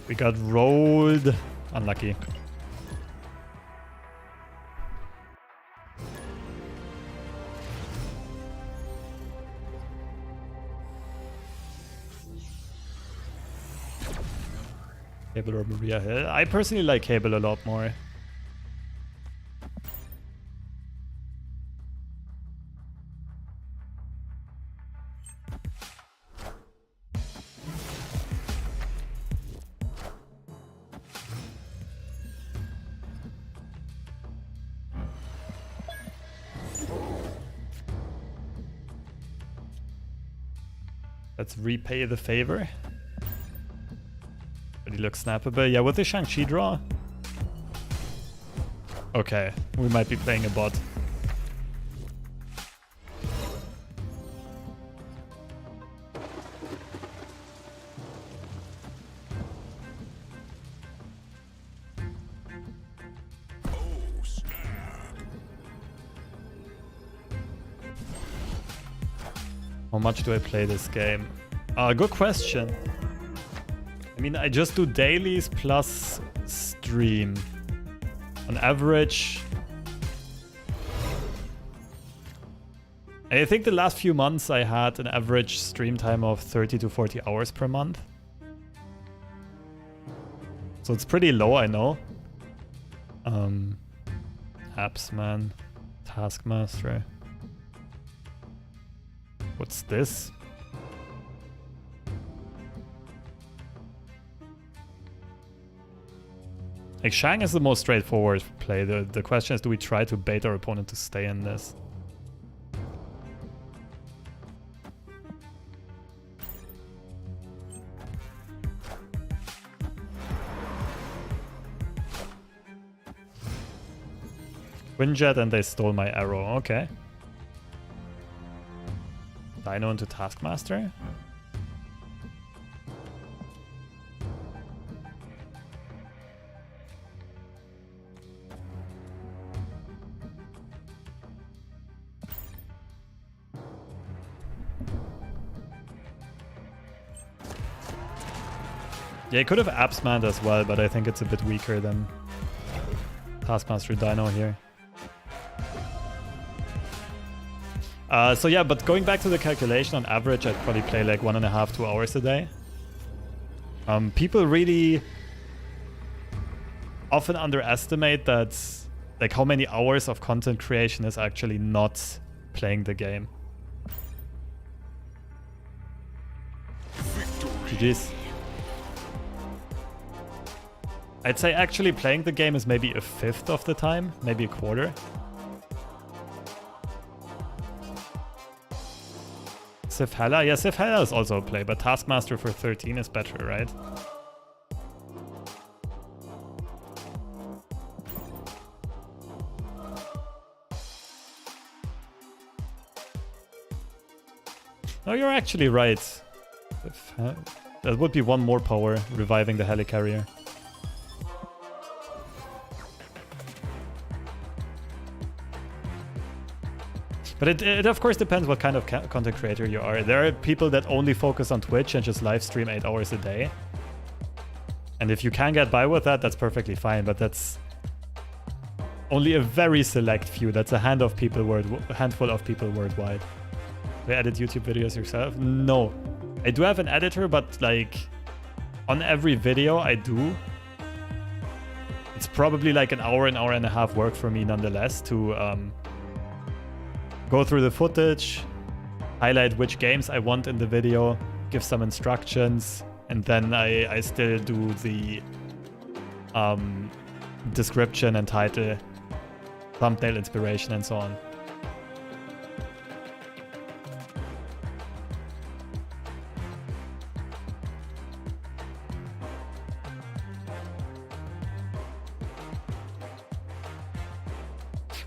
S1: We got rolled. Unlucky. Cable or Maria Hill. I personally like Cable a lot more. Let's repay the favor. But he looks snappable. Yeah, with the Shang-Chi draw. Okay, we might be playing a bot.
S2: Oh, snap.
S1: How much do I play this game? Good question. I mean, I just do dailies plus stream. On average, I think the last few months I had an average stream time of 30 to 40 hours per month. So it's pretty low, I know. Apps, man. Taskmaster. What's this? Like, Shang is the most straightforward play. The question is, do we try to bait our opponent to stay in this? Windjet and they stole my arrow. Okay. Dino into Taskmaster? Yeah, he could have Appsmanned as well, but I think it's a bit weaker than Taskmaster Dino here. So yeah, but going back to the calculation, on average, I'd probably play like 1.5 to 2 hours a day. People really often underestimate that, like, how many hours of content creation is actually not playing the game. GG's. I'd say actually playing the game is maybe 1/5 of the time, maybe 1/4. Sif Hella? Yeah, Sif Hella is also a play, but Taskmaster for 13 is better, right? No, you're actually right. That would be one more power, reviving the Helicarrier. But it of course depends what kind of content creator you are. There are people that only focus on Twitch and just live stream 8 hours a day. And if you can get by with that, that's perfectly fine. But that's only a very select few. That's a handful of people worldwide. Do you edit YouTube videos yourself? No. I do have an editor, but like on every video I do, it's probably like an hour and a half work for me nonetheless to go through the footage, highlight which games I want in the video, give some instructions, and then I still do the description and title, thumbnail inspiration, and so on.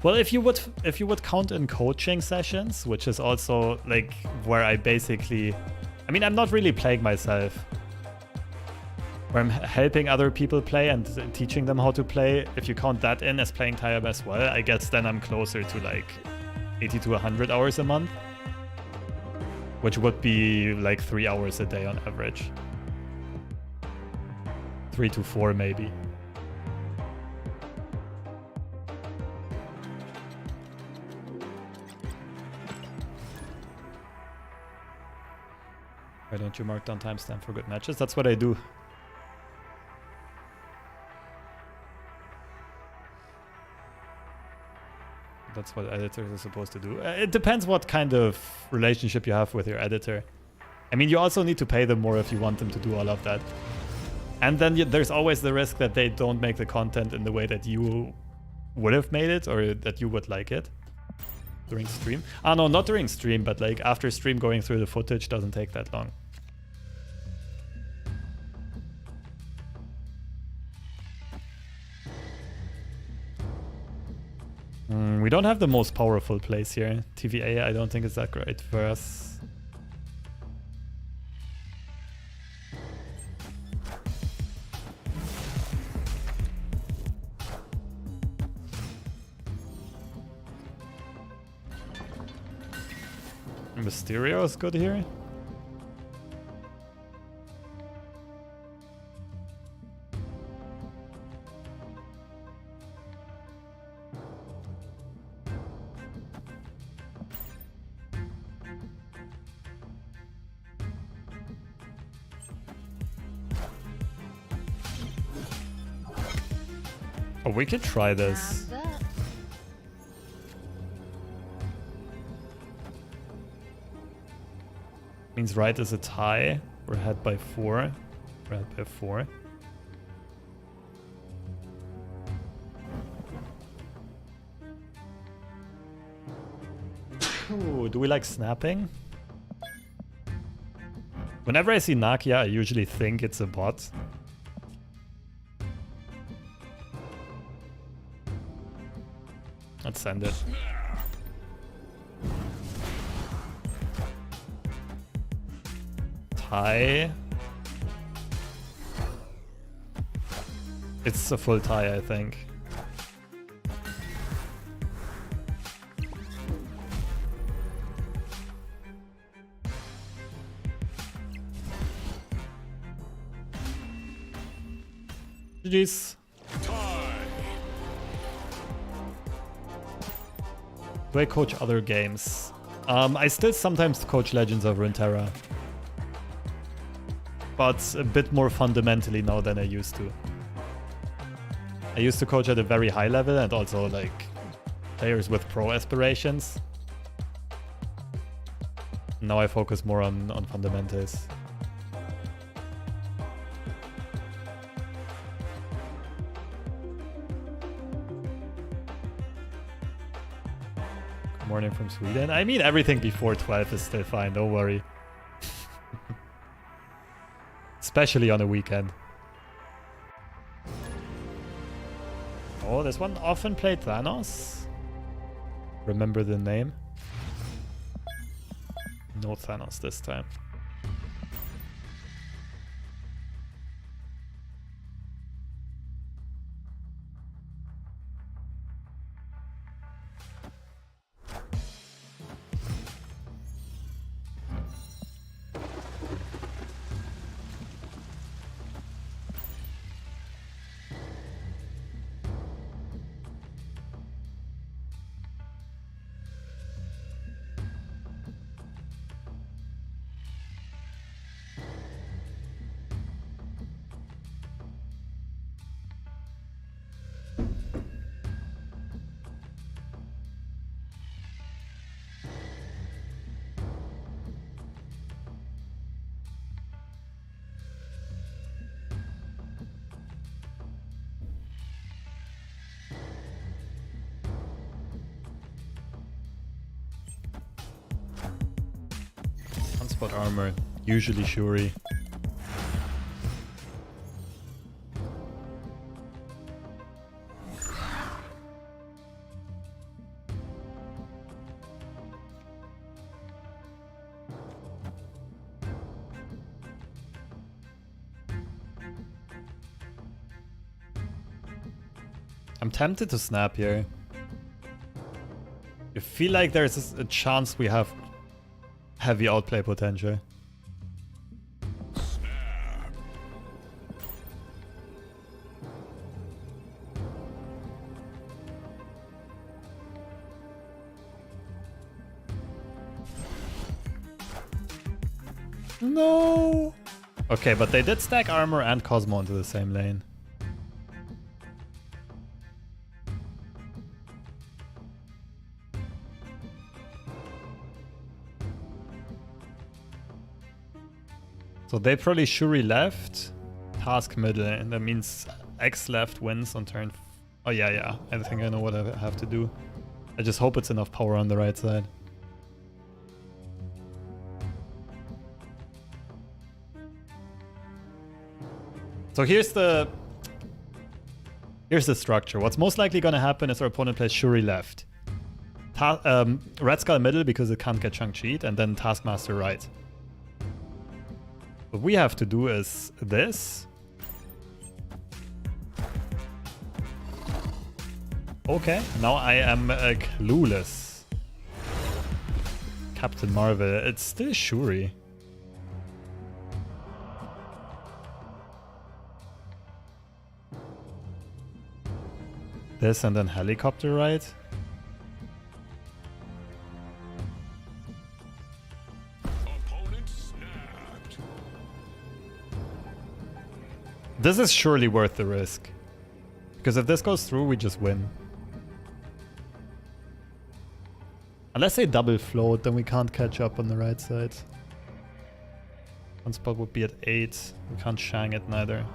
S1: Well, if you would count in coaching sessions, which is also like where I basically, I mean, I'm not really playing myself. Where I'm helping other people play and teaching them how to play. If you count that in as playing time as well, I guess then I'm closer to like 80 to 100 hours a month, which would be like 3 hours a day on average. 3 to 4 maybe. Why don't you mark down timestamp for good matches? That's what I do. That's what editors are supposed to do. It depends what kind of relationship you have with your editor. I mean, you also need to pay them more if you want them to do all of that. And then there's always the risk that they don't make the content in the way that you would have made it or that you would like it. During stream? Ah, no, not during stream, but like after stream, going through the footage doesn't take that long. We don't have the most powerful place here. TVA, I don't think is that great for us. Mysterio is good here. Oh, we could try this. Means right is a tie. We're ahead by 4. We're ahead by 4. Ooh, do we like snapping? Whenever I see Nakia, I usually think it's a bot. Let's send it. Tie. It's a full tie, I think. GG's. Do I coach other games? I still sometimes coach Legends of Runeterra. But a bit more fundamentally now than I used to. I used to coach at a very high level and also like players with pro aspirations. Now I focus more on fundamentals. Morning from Sweden. I mean, everything before 12 is still fine, don't worry. Especially on a weekend. Oh, this one often played Thanos. Remember the name? No Thanos this time. spot armor. Usually Shuri. I'm tempted to snap here. I feel like there's a chance we have heavy outplay potential. No! Okay, but they did stack armor and Cosmo into the same lane. So they probably Shuri left, task middle, and that means X left wins on turn. Oh yeah. I think I know what I have to do. I just hope it's enough power on the right side. So here's the structure. What's most likely going to happen is our opponent plays Shuri left, Red Skull middle because it can't get Shang-Chi, and then Taskmaster right. What we have to do is this. Okay, now I am clueless. Captain Marvel. It's still Shuri. This and then helicopter right. This is surely worth the risk. Because if this goes through, we just win. Unless they double float, then we can't catch up on the right side. One spot would be at 8. We can't Shang it neither.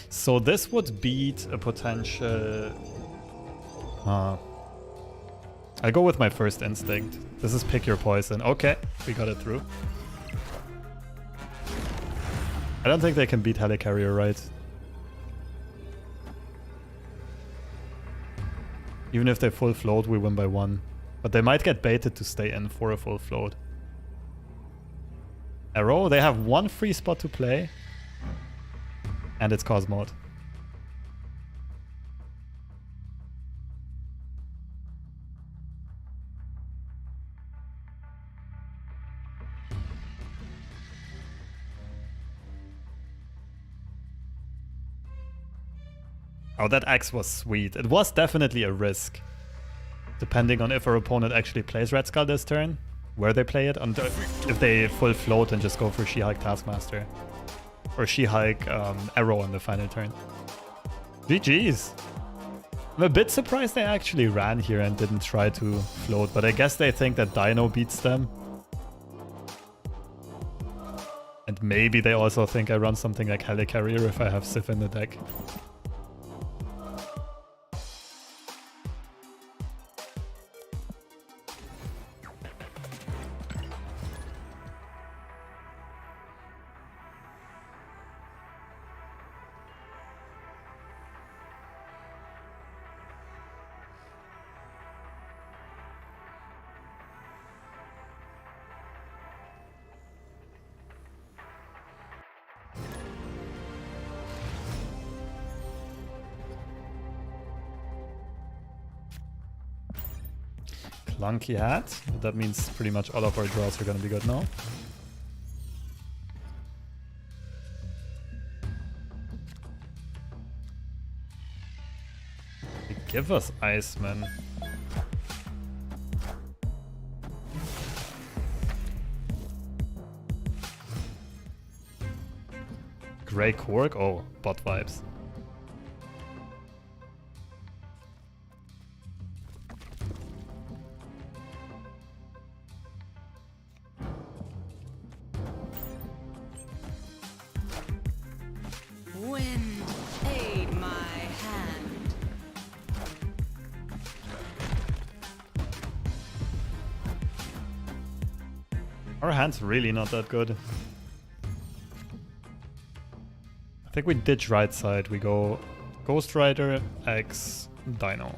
S1: So this would beat a potential... I'll go with my first instinct. This is pick your poison. Okay, we got it through. I don't think they can beat Helicarrier, right? Even if they full float, we win by 1. But they might get baited to stay in for a full float. Arrow, they have 1 free spot to play. And it's Cosmod. Oh, that axe was sweet. It was definitely a risk. Depending on if our opponent actually plays Red Skull this turn, where they play it, and if they full float and just go for She-Hulk Taskmaster. Or She-Hulk Arrow on the final turn. GG's. I'm a bit surprised they actually ran here and didn't try to float, but I guess they think that Dino beats them. And maybe they also think I run something like Helicarrier if I have Sif in the deck. Clunky hat. That means pretty much all of our draws are gonna be good now. They give us Iceman. Grey Korg? Oh, bot vibes. Our hand's really not that good. I think we ditch right side. We go Ghost Rider, X, Dino.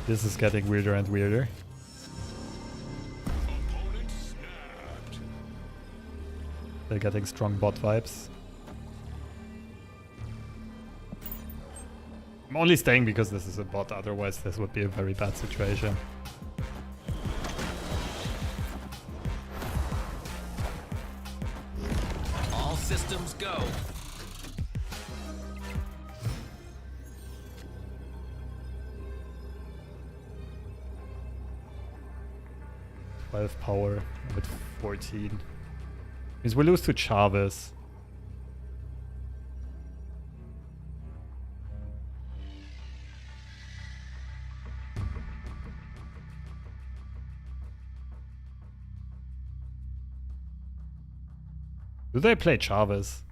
S1: This is getting weirder and weirder.
S2: Opponent snapped.
S1: They're getting strong bot vibes. I'm only staying because this is a bot, otherwise this would be a very bad situation.
S5: All systems go.
S1: Power with 14. Means we lose to Chavez. Do they play Chavez?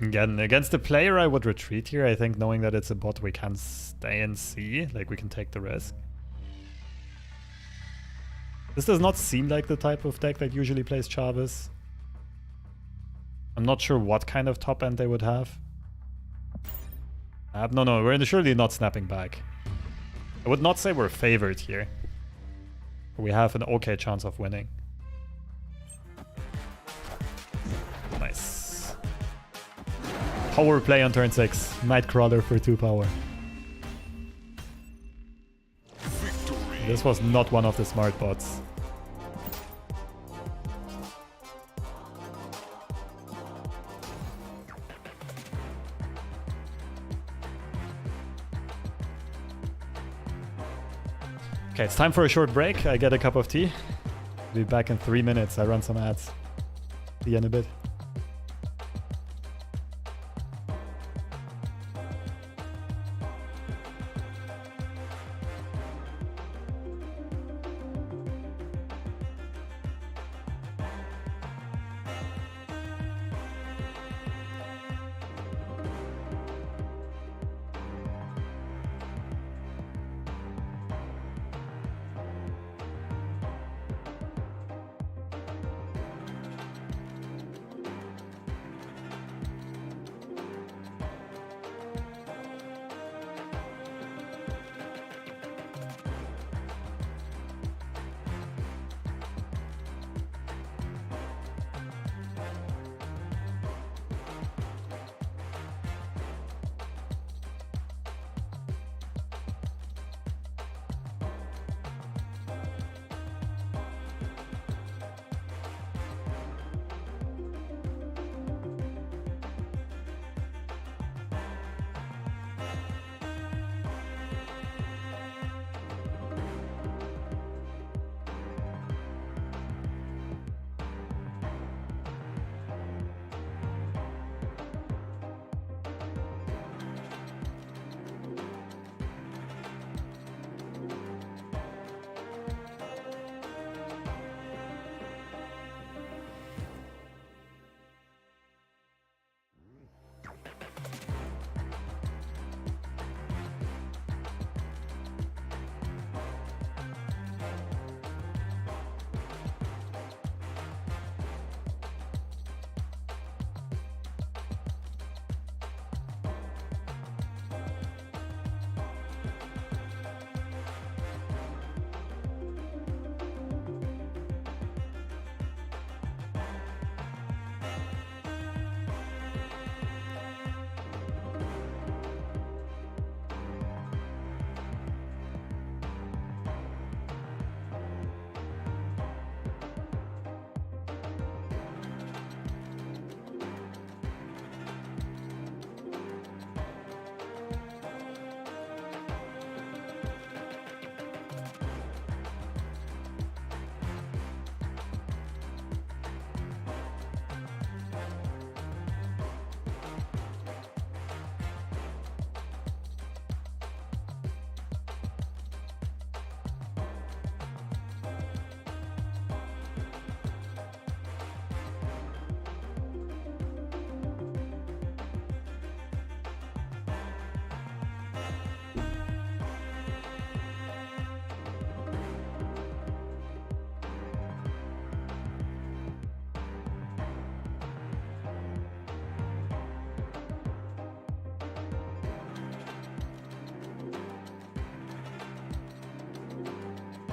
S1: Again, against the player I would retreat here, I think, knowing that it's a bot we can stay and see, like we can take the risk. This does not seem like the type of deck that usually plays Chavez. I'm not sure what kind of top end they would have. No, we're surely not snapping back. I would not say we're favored here. We have an okay chance of winning. Nice. Power play on turn 6. Nightcrawler for 2 power.
S2: Victory.
S1: This was not one of the smart bots. Okay, it's time for a short break. I get a cup of tea. Be back in 3 minutes. I run some ads. See you in a bit.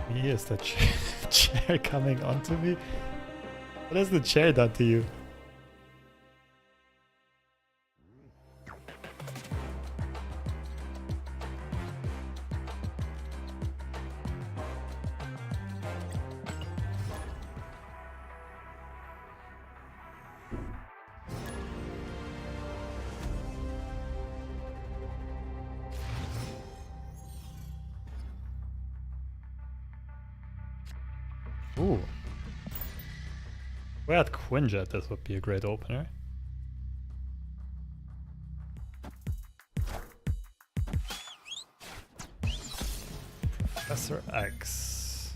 S1: Me? Is the chair coming onto me? What has the chair done to you? Ooh. We had Quinjet, this would be a great opener. Professor X.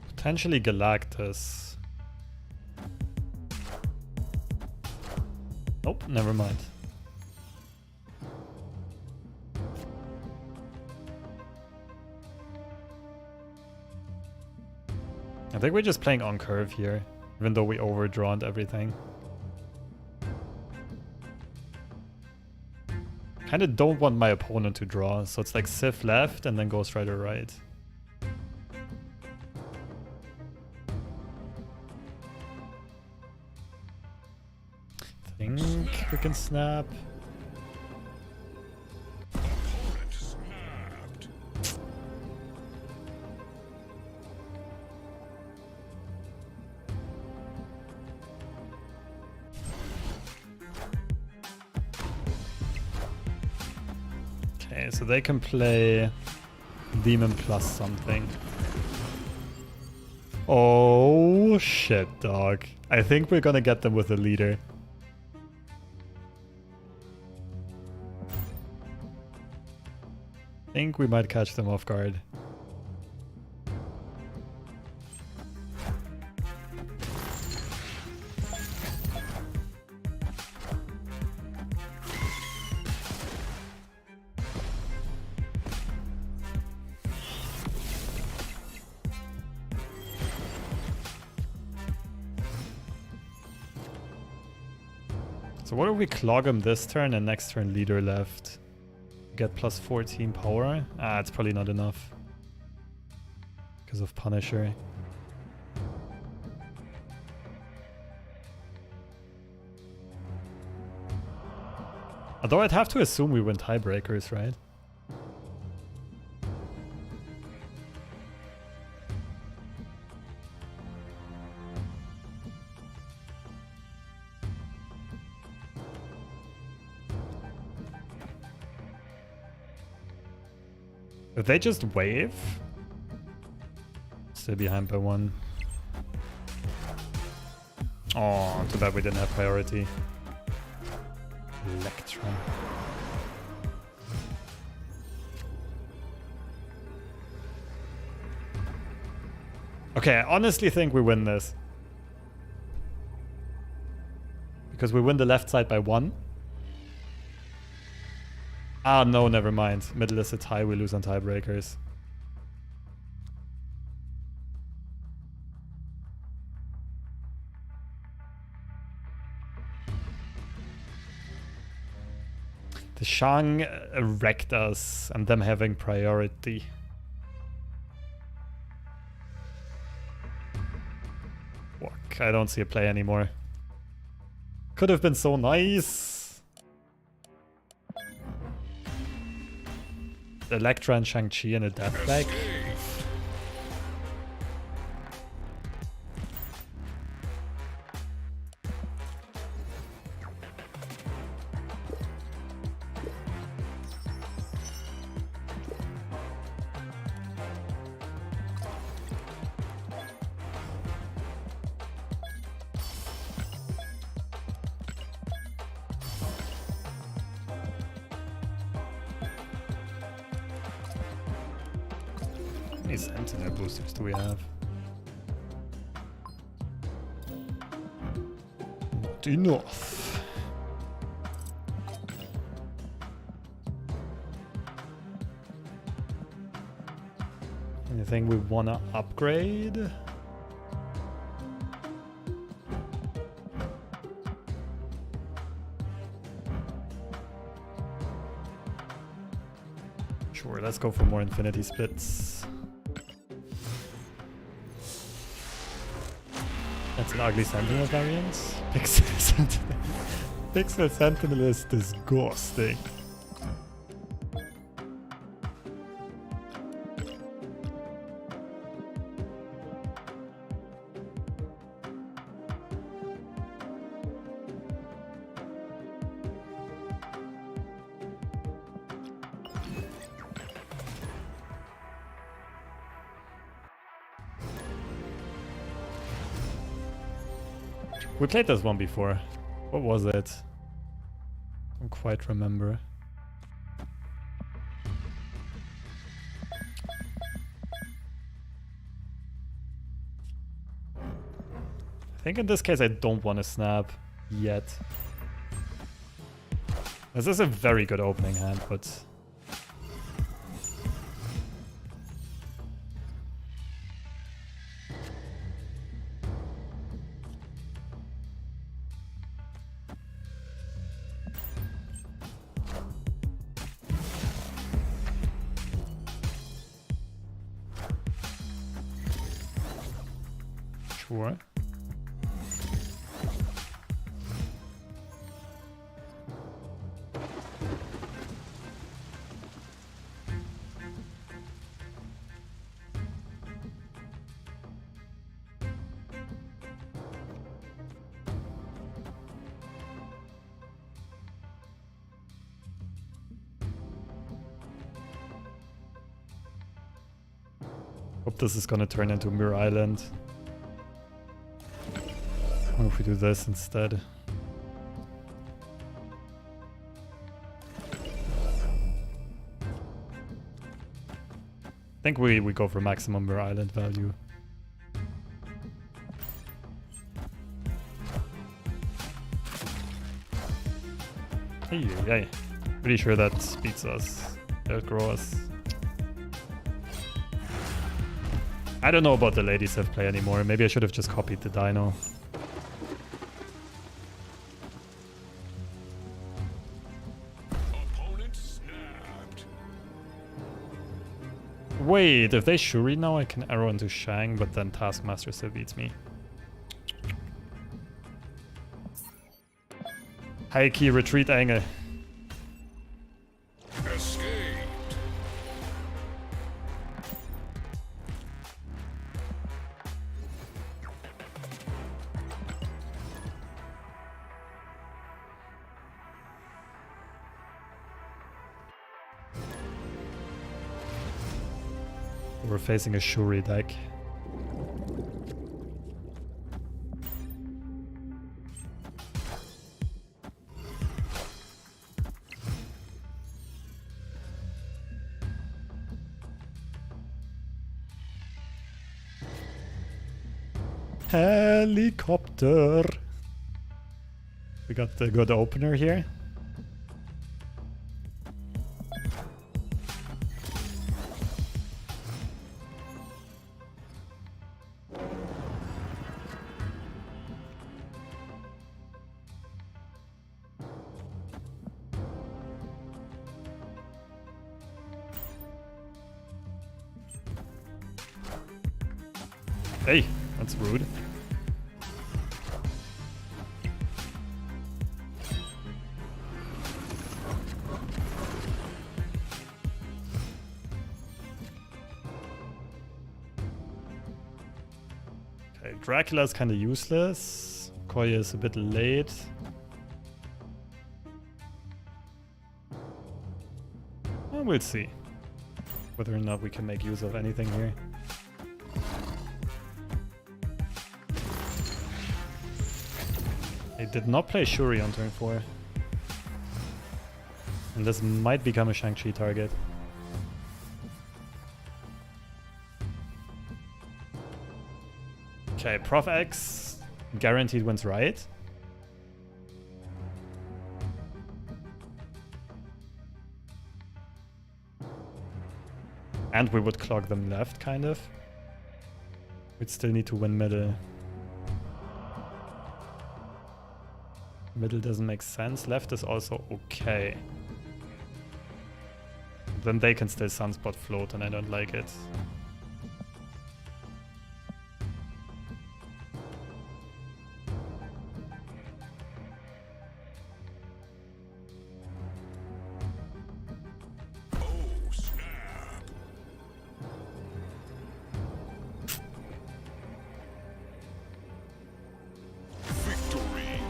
S1: Potentially Galactus. Nope, never mind. I think we're just playing on curve here, even though we overdrawn everything. Kinda don't want my opponent to draw, so it's like Sif left and then Ghost Rider right. Think we can snap.
S2: Opponent snapped.
S1: Okay, so they can play Demon plus something. Oh shit, dog. I think we're gonna get them with a leader. I think we might catch them off guard. So what if we clog him this turn and next turn leader left? Get plus 14 power? Ah, it's probably not enough. Because of Punisher. Although I'd have to assume we win tiebreakers, right? If they just wave, still behind by one. Oh, too bad we didn't have priority. Electron. Okay, I honestly think we win this. Because we win the left side by one. Ah, no, never mind. Middle is a tie, we lose on tiebreakers. The Shang wrecked us and them having priority. Fuck, I don't see a play anymore. Could have been so nice. Electra and Shang-Chi and a death deck. How many Sentinel boosters do we have? Not enough. Anything we wanna upgrade? Sure, let's go for more infinity splits. That's an ugly Sentinel variant. Pixel Sentinel. Pixel Sentinel is disgusting. We played this one before. What was it? I don't quite remember. I think in this case I don't want to snap yet. This is a very good opening hand, but... Sure. Hope this is gonna turn into Mirror Island. What if we do this instead? I think we go for maximum Mirror Island value. Hey. Pretty sure that beats us. Outgrow us. I don't know about the ladies have play anymore. Maybe I should have just copied the Dino. Wait, if they Shuri now, I can arrow into Shang, but then Taskmaster still beats me. High key retreat angle.
S2: Escaped.
S1: We're facing a Shuri deck. Helicopter. We got the good opener here. Hey, that's rude. Okay, Dracula's kind of useless. Koya is a bit late. Well, we'll see whether or not we can make use of anything here. They did not play Shuri on turn 4. And this might become a Shang-Chi target. Okay, Prof X guaranteed wins right. And we would clog them left, kind of. We'd still need to win middle. Middle doesn't make sense. Left is also okay. then they can still sunspot float, and I don't like it.
S2: Oh, snap. Victory.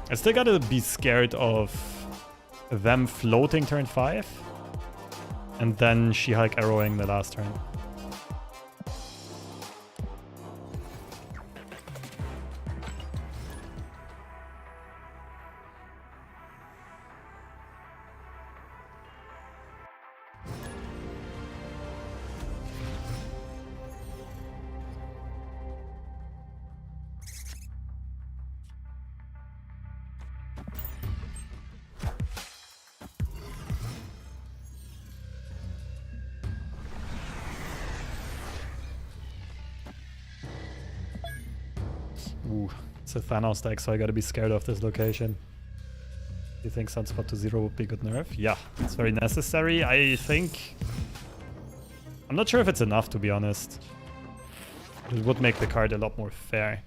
S1: I still gotta be scared of them floating turn 5 and then She-Hulk arrowing the last turn. Ooh, it's a Thanos deck, so I gotta be scared of this location. Do you think Sunspot to 0 would be a good nerf? Yeah, it's very necessary. I think... I'm not sure if it's enough, to be honest. It would make the card a lot more fair.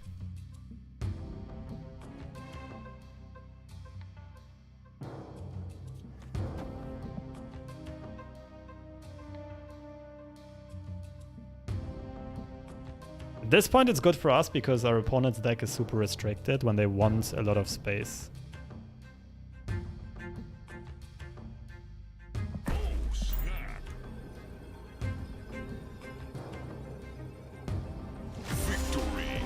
S1: At this point it's good for us because our opponent's deck is super restricted when they want a lot of space.
S2: Oh, snap. Victory.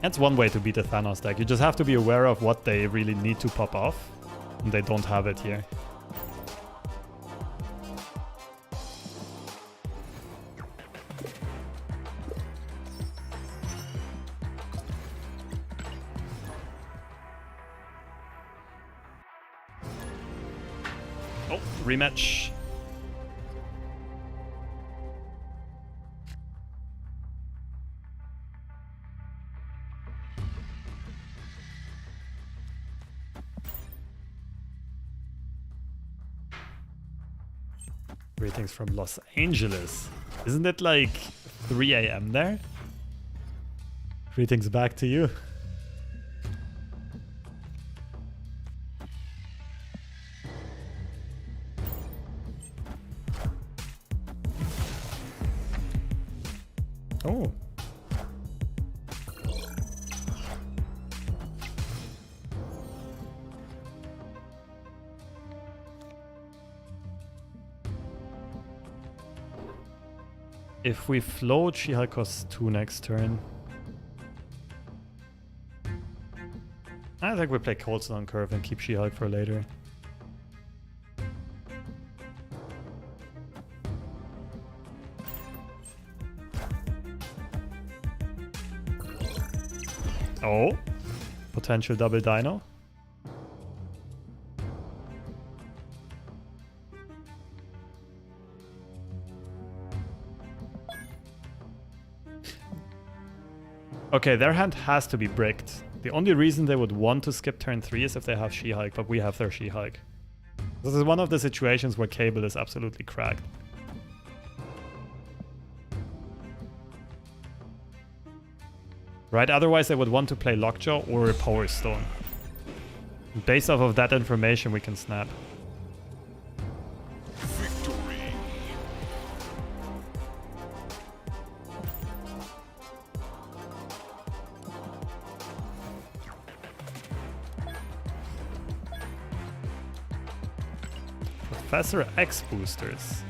S1: That's one way to beat a Thanos deck. You just have to be aware of what they really need to pop off, and they don't have it here. Oh, rematch. Greetings from Los Angeles. Isn't it like 3 a.m. there? Greetings back to you. Oh. If we float, She-Hulk costs 2 next turn. I think we play Coulson on curve and keep She-Hulk for later. Oh, potential double dino. Okay, their hand has to be bricked. The only reason they would want to skip turn 3 is if they have She-Hulk, but we have their She-Hulk. This is one of the situations where Cable is absolutely cracked. Right, otherwise they would want to play Lockjaw or a Power Stone. Based off of that information, we can snap.
S2: Victory.
S1: Professor X boosters.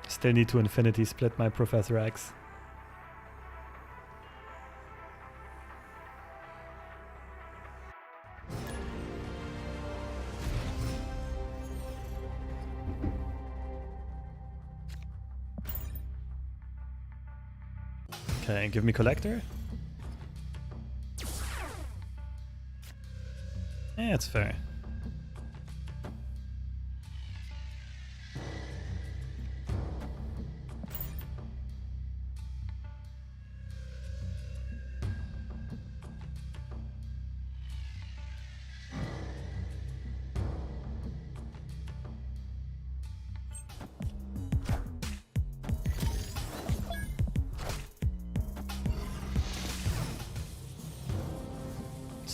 S1: Still need to infinity split my Professor X. Okay, give me Collector. Yeah, it's fair.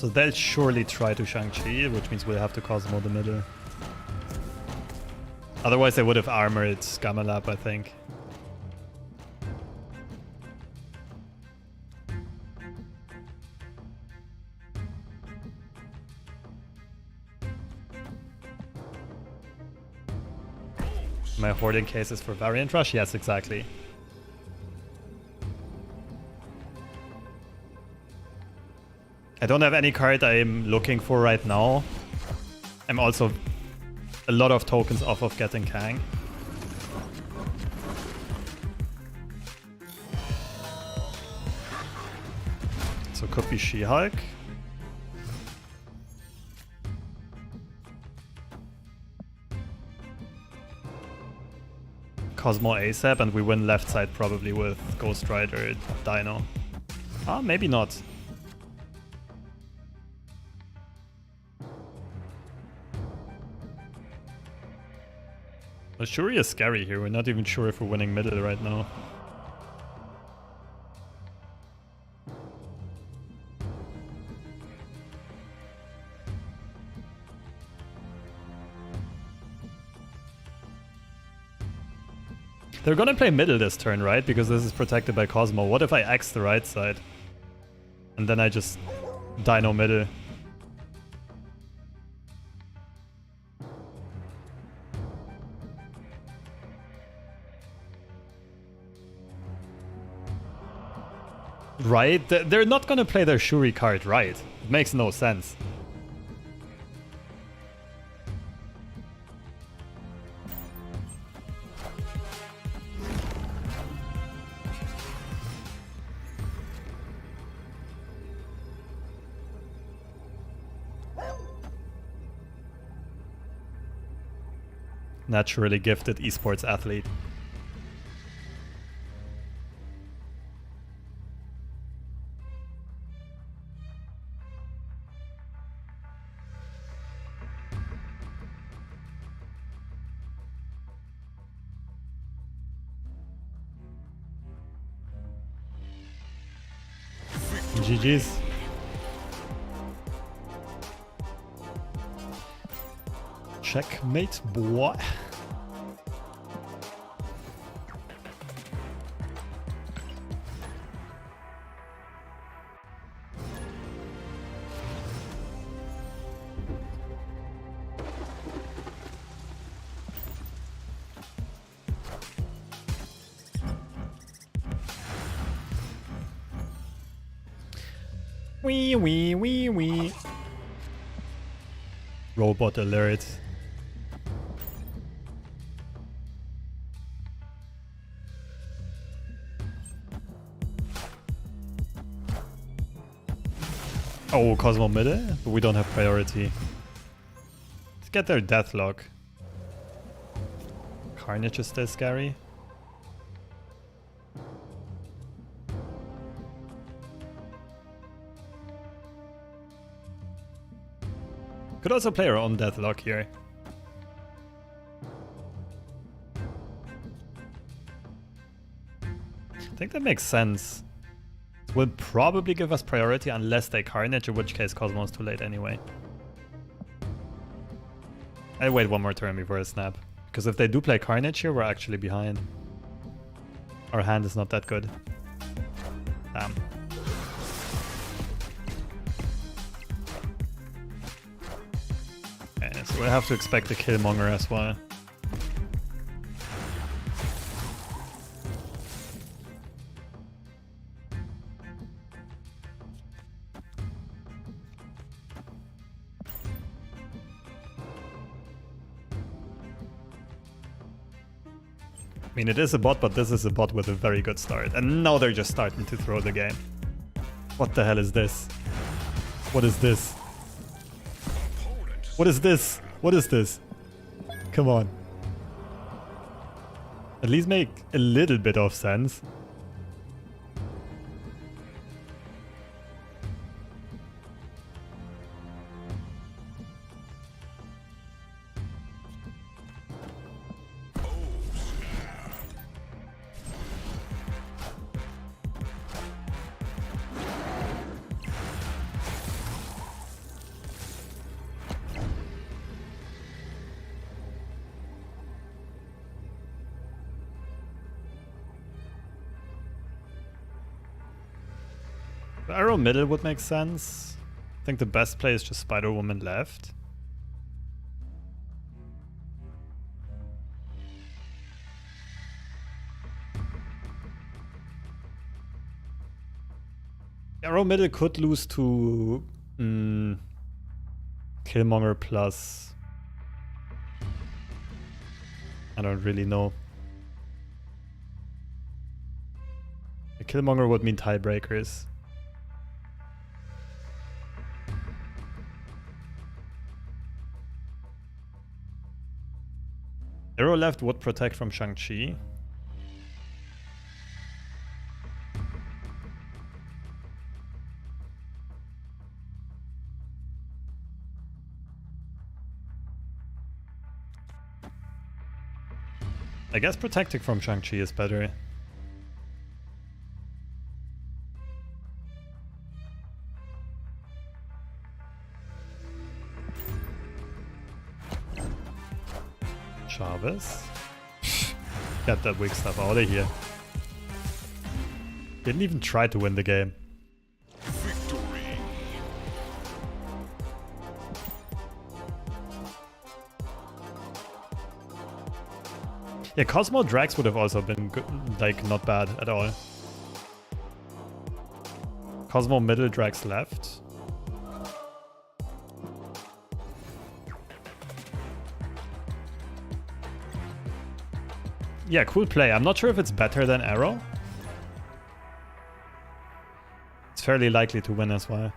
S1: So they'll surely try to Shang-Chi, which means we'll have to Cosmo the middle. Otherwise they would have armored Gamalap, I think. My hoarding cases for Variant Rush? Yes, exactly. I don't have any card I'm looking for right now. I'm also a lot of tokens off of getting Kang. So could be She-Hulk. Cosmo ASAP, and we win left side probably with Ghost Rider Dino. Ah, maybe not. Well, Shuri is scary here. We're not even sure if we're winning middle right now. They're gonna play middle this turn, right? Because this is protected by Cosmo. What if I X the right side? And then I just Dino middle. Right? They're not gonna play their Shuri card, right? It makes no sense. Naturally gifted esports athlete. GG's. Checkmate, boy. Wee. Robot alert. Oh, Cosmo middle? But we don't have priority. Let's get their Deathlock. Carnage is still scary. Could also play our own Deathlock here. I think that makes sense. Will probably give us priority unless they Carnage, in which case Cosmo's too late anyway. I wait one more turn before I snap. Because if they do play Carnage here, we're actually behind. Our hand is not that good. Damn. Okay, so we'll have to expect a Killmonger as well. I mean, it is a bot, but this is a bot with a very good start. And now they're just starting to throw the game. What the hell is this? What is this? What is this? What is this? Come on. At least make a little bit of sense. Arrow middle would make sense. I think the best play is just Spider-Woman left. Arrow middle could lose to Killmonger plus. I don't really know. A Killmonger would mean tiebreakers. Arrow left would protect from Shang-Chi. I guess protecting from Shang-Chi is better. Chavez? Get that weak stuff out of here. Didn't even try to win the game.
S2: Victory.
S1: Yeah, Cosmo Drax would have also been good, like not bad at all. Cosmo middle, Drax left. Yeah, cool play. I'm not sure if it's better than Arrow. It's fairly likely to win as well.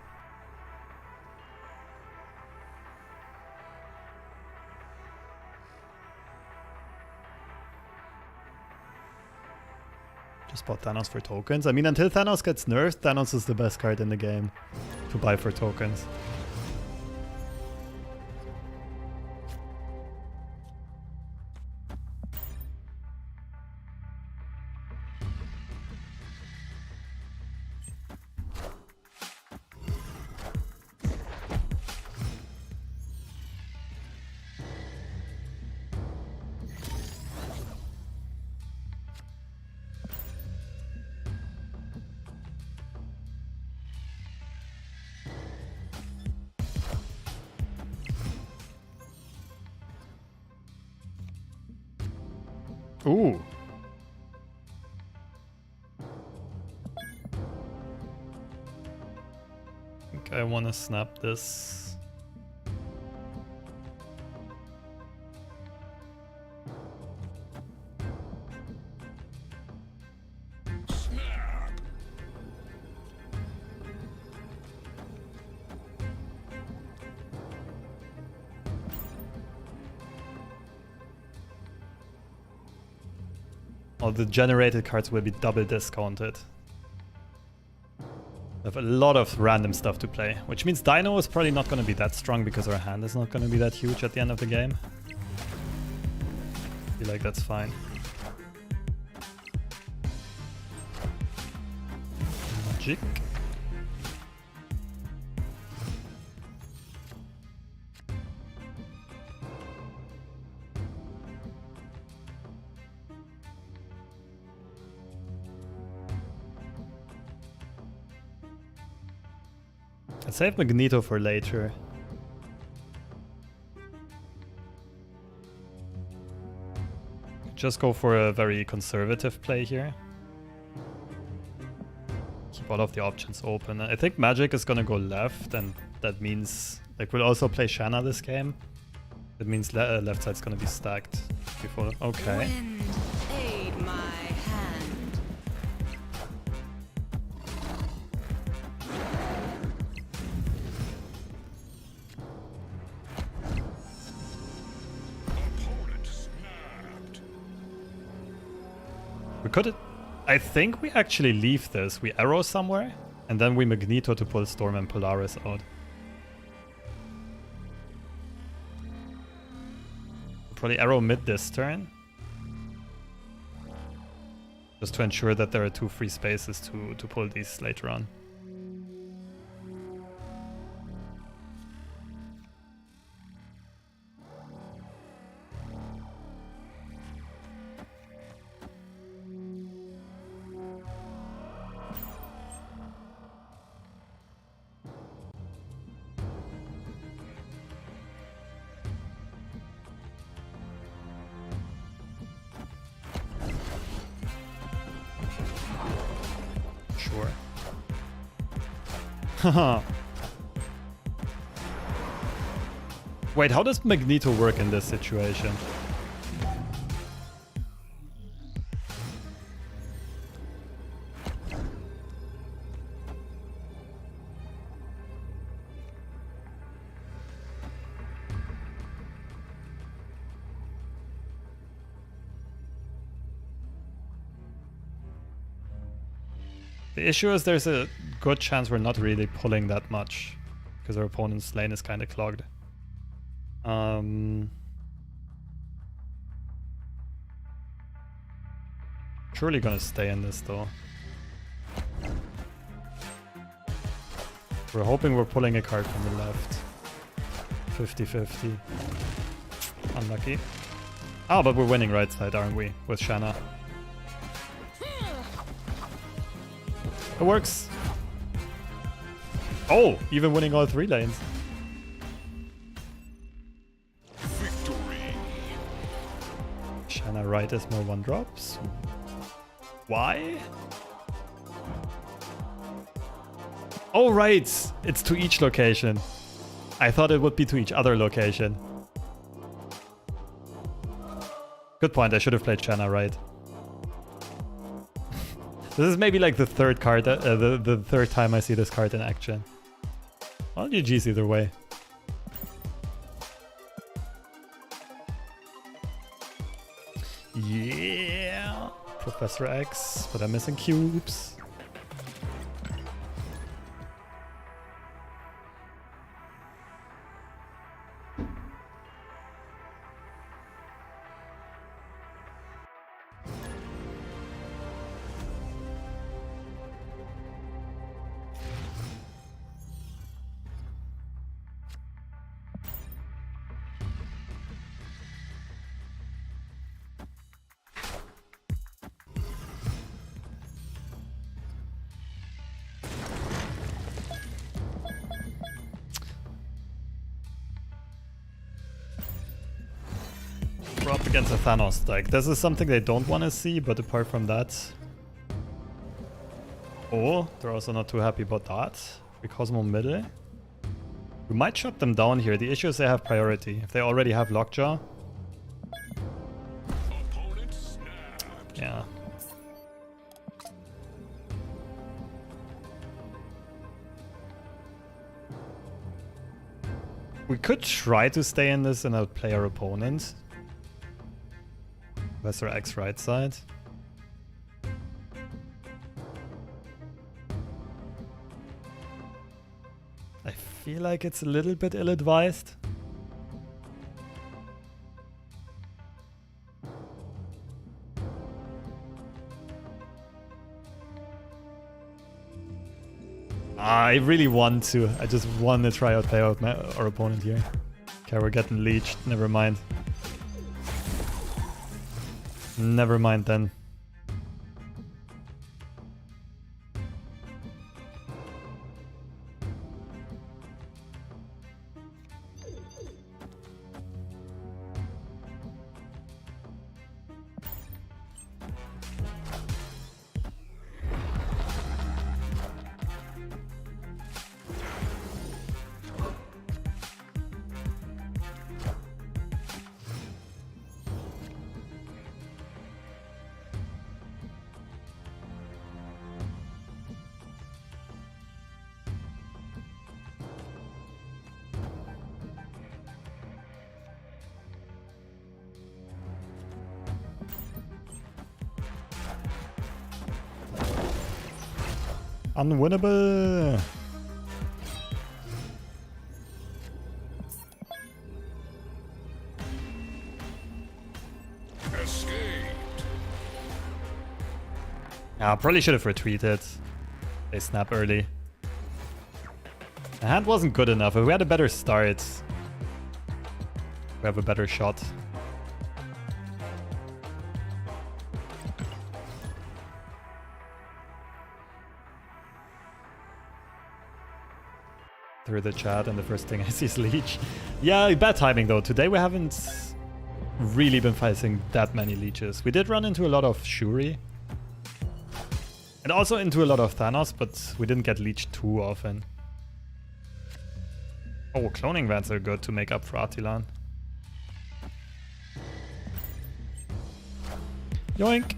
S1: Just bought Thanos for tokens. I mean, until Thanos gets nerfed, Thanos is the best card in the game to buy for tokens. Ooh. I think I want to snap this.
S2: Snap.
S1: All the generated cards will be double discounted. We have a lot of random stuff to play, which means Dino is probably not going to be that strong because our hand is not going to be that huge at the end of the game. I feel like that's fine. Magic. I'll save Magneto for later. Just go for a very conservative play here. Keep all of the options open. I think Magic is gonna go left, and that means like we'll also play Shanna this game. That means left side's gonna be stacked before. Okay.
S3: Wind, aid my hand.
S2: Opponent snapped.
S1: We could. I think we actually leave this. We arrow somewhere, and then we Magneto to pull Storm and Polaris out. Probably arrow mid this turn. Just to ensure that there are 2 free spaces to pull these later on. sure. Haha. Wait, how does Magneto work in this situation? The issue is there's a good chance we're not really pulling that much because our opponent's lane is kind of clogged. Surely gonna stay in this though. We're hoping we're pulling a card from the left. 50-50. Unlucky. Oh, but we're winning right side, aren't we? With Shanna. It works. Oh, even winning all 3 lanes.
S2: Victory.
S1: Shanna right is more 1-drops. Why? Oh, right. It's to each location. I thought it would be to each other location. Good point. I should have played Shanna right. This is maybe like the third card, the third time I see this card in action. Well, GG's either way. Yeah, Professor X, but I'm missing cubes. We're up against a Thanos deck. This is something they don't want to see, but apart from that... Oh, they're also not too happy about that. We Cosmo middle. We might shut them down here. The issue is they have priority. If they already have Lockjaw...
S2: Opponent snapped.
S1: Yeah. We could try to stay in this and outplay our opponent. Professor X right side. I feel like it's a little bit ill-advised. I really want to. I just want to try out play out our opponent here. Okay, we're getting leeched. Never mind. Never mind then. Unwinnable!
S2: Escaped.
S1: Yeah, I probably should have retreated. They snap early. The hand wasn't good enough. If we had a better start, we have a better shot. Through the chat, and the first thing I see is Leech. Yeah, bad timing though. Today we haven't really been fighting that many Leeches. We did run into a lot of Shuri. And also into a lot of Thanos, but we didn't get Leech too often. Oh, cloning Vats are good to make up for Attilan. Yoink!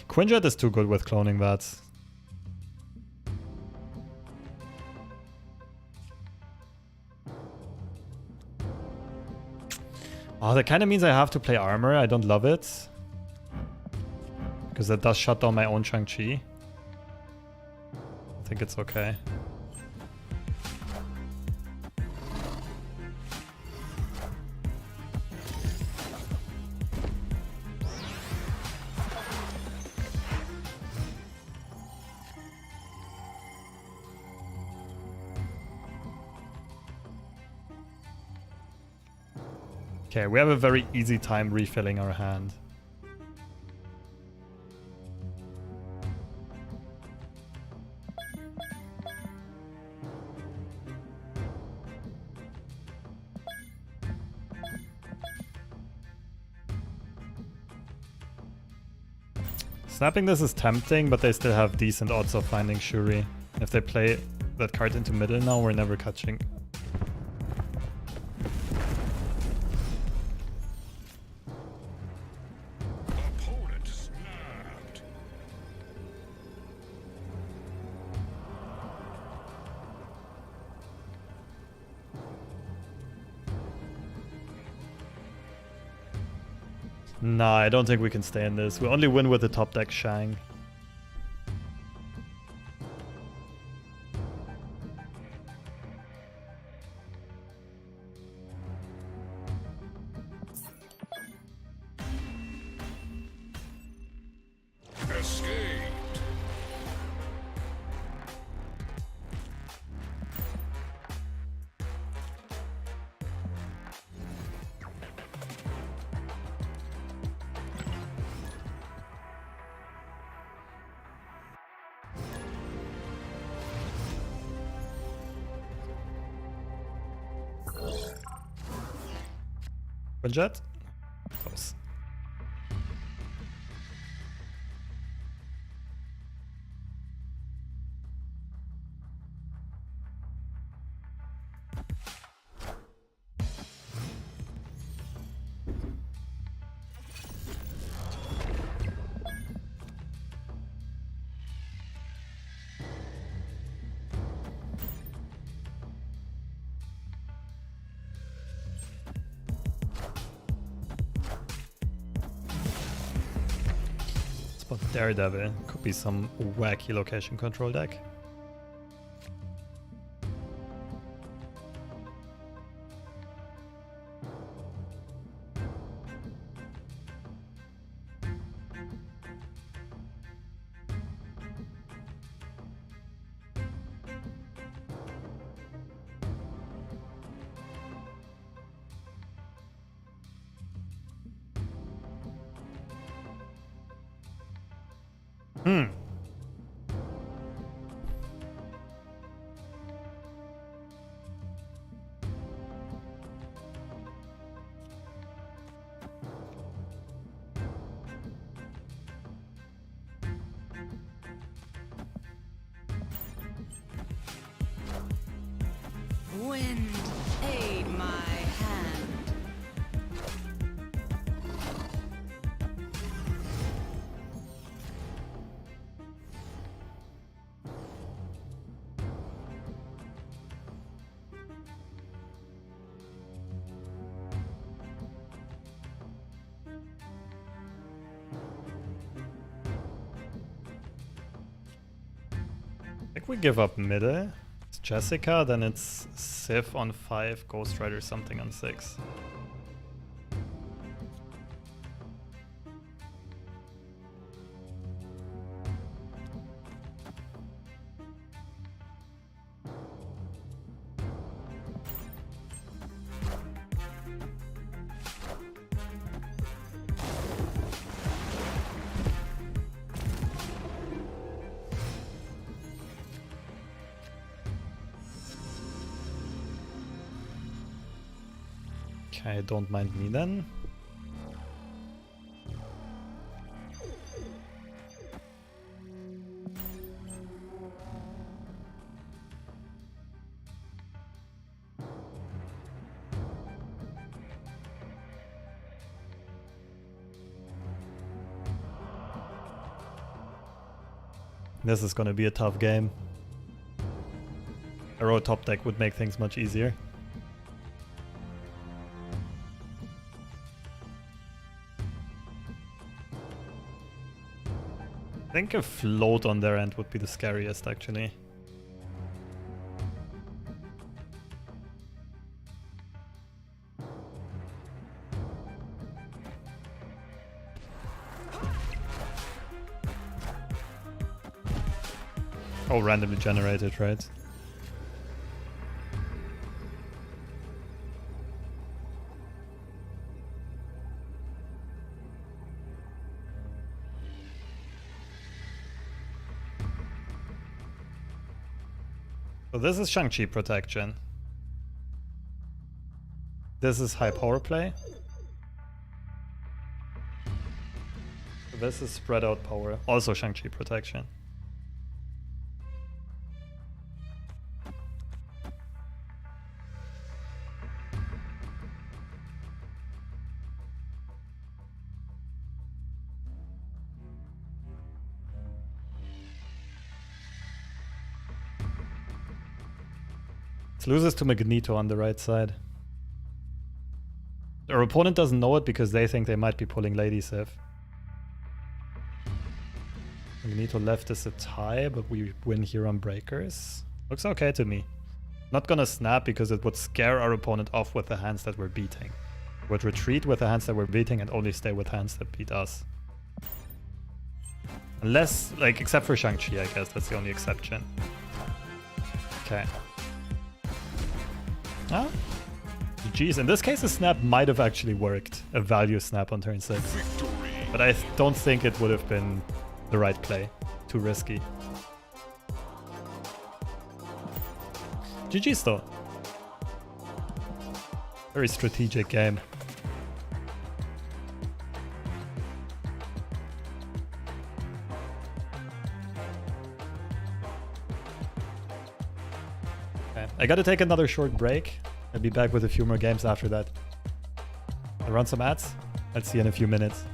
S1: Quinjet is too good with cloning Vats. Oh, that kind of means I have to play armor. I don't love it. Because that does shut down my own Shang-Chi. I think it's okay. Okay, we have a very easy time refilling our hand. Snapping this is tempting, but they still have decent odds of finding Shuri. If they play that card into middle now, we're never catching.
S2: Opponent snapped.
S1: Nah, I don't think we can stay in this. We only win with the top deck Shang.
S2: Escaped.
S1: Quinjet? Close. Spot Daredevil. Could be some wacky location control deck.
S3: Wind, aid my hand.
S1: I think we give up middle. It's Jessica, then it's Sif on 5, Ghost Rider something on 6. Okay, don't mind me then. This is gonna be a tough game. Arrow top deck would make things much easier. I think a float on their end would be the scariest, actually. Oh, randomly generated, right? So this is Shang-Chi protection. This is high power play. This is spread out power. Also Shang-Chi protection. Loses to Magneto on the right side. Our opponent doesn't know it because they think they might be pulling Lady Sif. Magneto left is a tie, but we win here on breakers. Looks okay to me. Not gonna snap because it would scare our opponent off with the hands that we're beating. Would retreat with the hands that we're beating and only stay with hands that beat us. Unless, like, except for Shang-Chi, I guess. That's the only exception. Okay. Ah, GG's. In this case, a snap might have actually worked. A value snap on turn 6. But I don't think it would have been the right play. Too risky. GG's though. Very strategic game. I gotta take another short break. I'll be back with a few more games after that. I'll run some ads. I'll see you in a few minutes.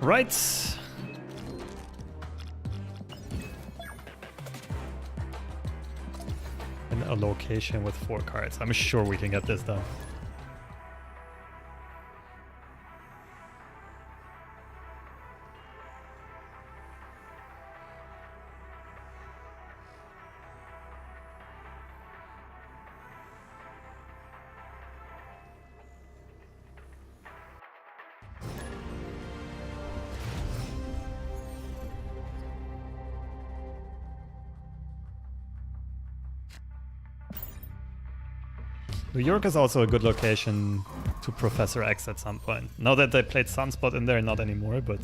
S1: Right. In a location with 4 cards. I'm sure we can get this done. New York is also a good location to Professor X at some point. Now that they played Sunspot in there, not anymore, but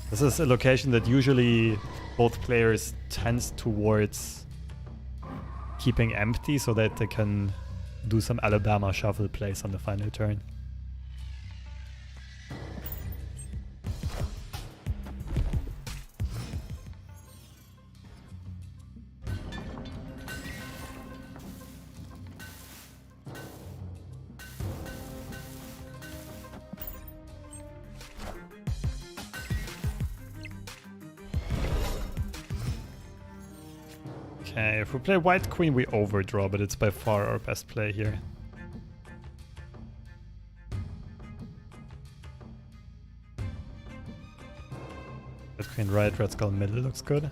S1: this is a location that usually both players tends towards keeping empty so that they can do some Alabama shuffle plays on the final turn. Okay, if we play White Queen, we overdraw, but it's by far our best play here. Red Queen right, Red Skull middle looks good.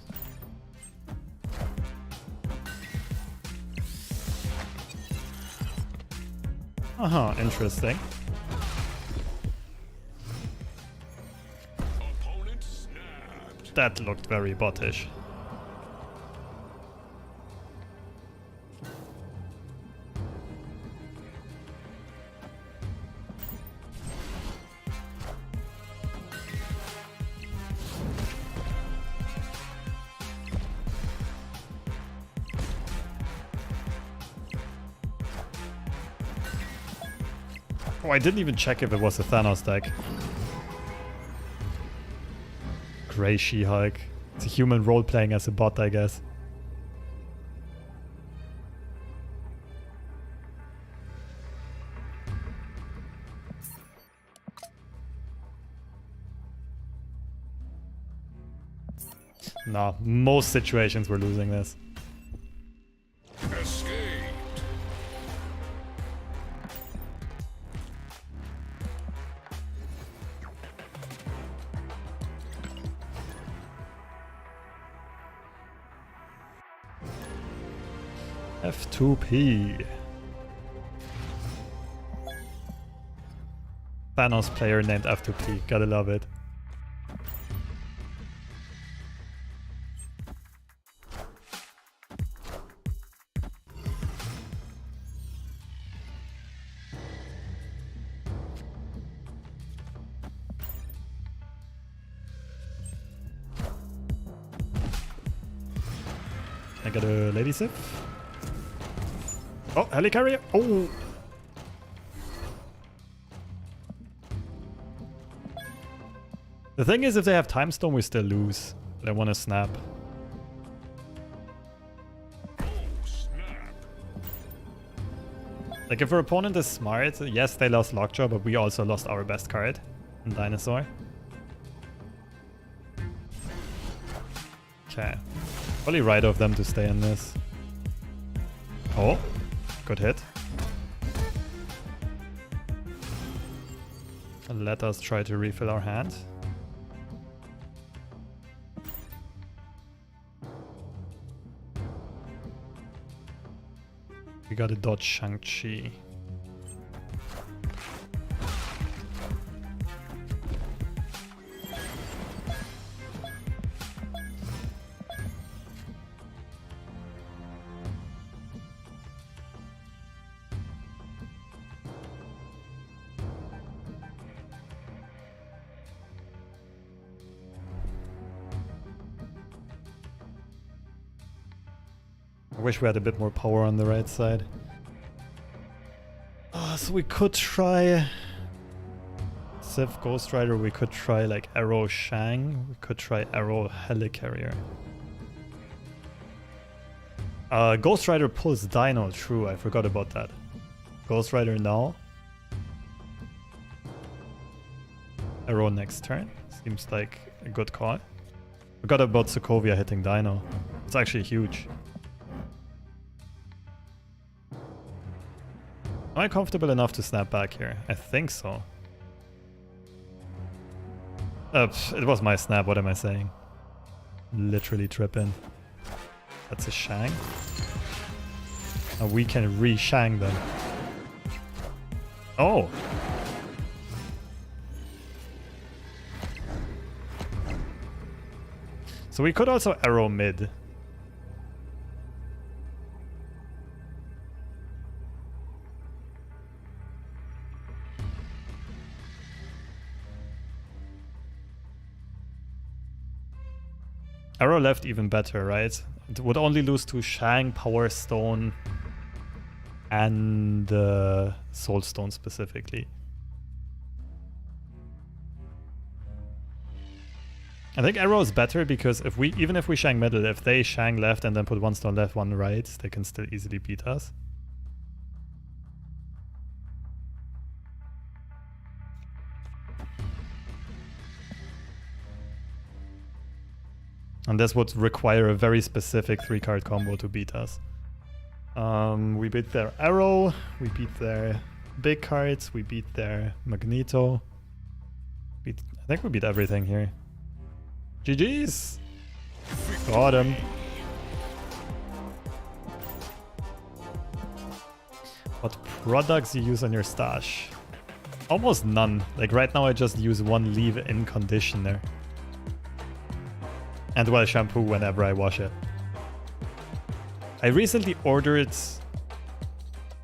S1: Interesting.
S2: Opponent snapped.
S1: That looked very bottish. Oh, I didn't even check if it was a Thanos deck. Grey She-Hulk. It's a human role-playing as a bot, I guess. No, most situations we're losing this.
S2: Escaped.
S1: F2P. Thanos player named F2P. Gotta love it. I got a Lady Sif. Oh, Helicarrier! Oh! The thing is, if they have Time Stone, we still lose. But I want to snap.
S2: Oh, snap.
S1: Like, if our opponent is smart, yes, they lost Lockjaw, but we also lost our best card in Dinosaur. Okay. Probably right of them to stay in this. Oh. Good hit. And let us try to refill our hand. We gotta dodge Shang-Chi. I wish we had a bit more power on the right side. So we could try Sif Ghost Rider, we could try like Arrow Shang, we could try Arrow Helicarrier. Ghost Rider pulls Dino, true, I forgot about that. Ghost Rider now. Arrow next turn. Seems like a good call. Forgot about Sokovia hitting Dino. It's actually huge. Am I comfortable enough to snap back here? I think so. It was my snap, what am I saying? Literally tripping. That's a Shang. And we can re-Shang them. Oh! So we could also arrow mid. Arrow left even better, right? It would only lose to Shang, Power Stone, and Soul Stone specifically. I think Arrow is better because even if we Shang middle, if they Shang left and then put one stone left, one right, they can still easily beat us. And this would require a very specific 3-card combo to beat us. We beat their Arrow, we beat their big cards, we beat their Magneto. I think we beat everything here. GG's! Got him. What products you use on your stash? Almost none. Like right now I just use one leave-in conditioner. And well, shampoo whenever I wash it. I recently ordered,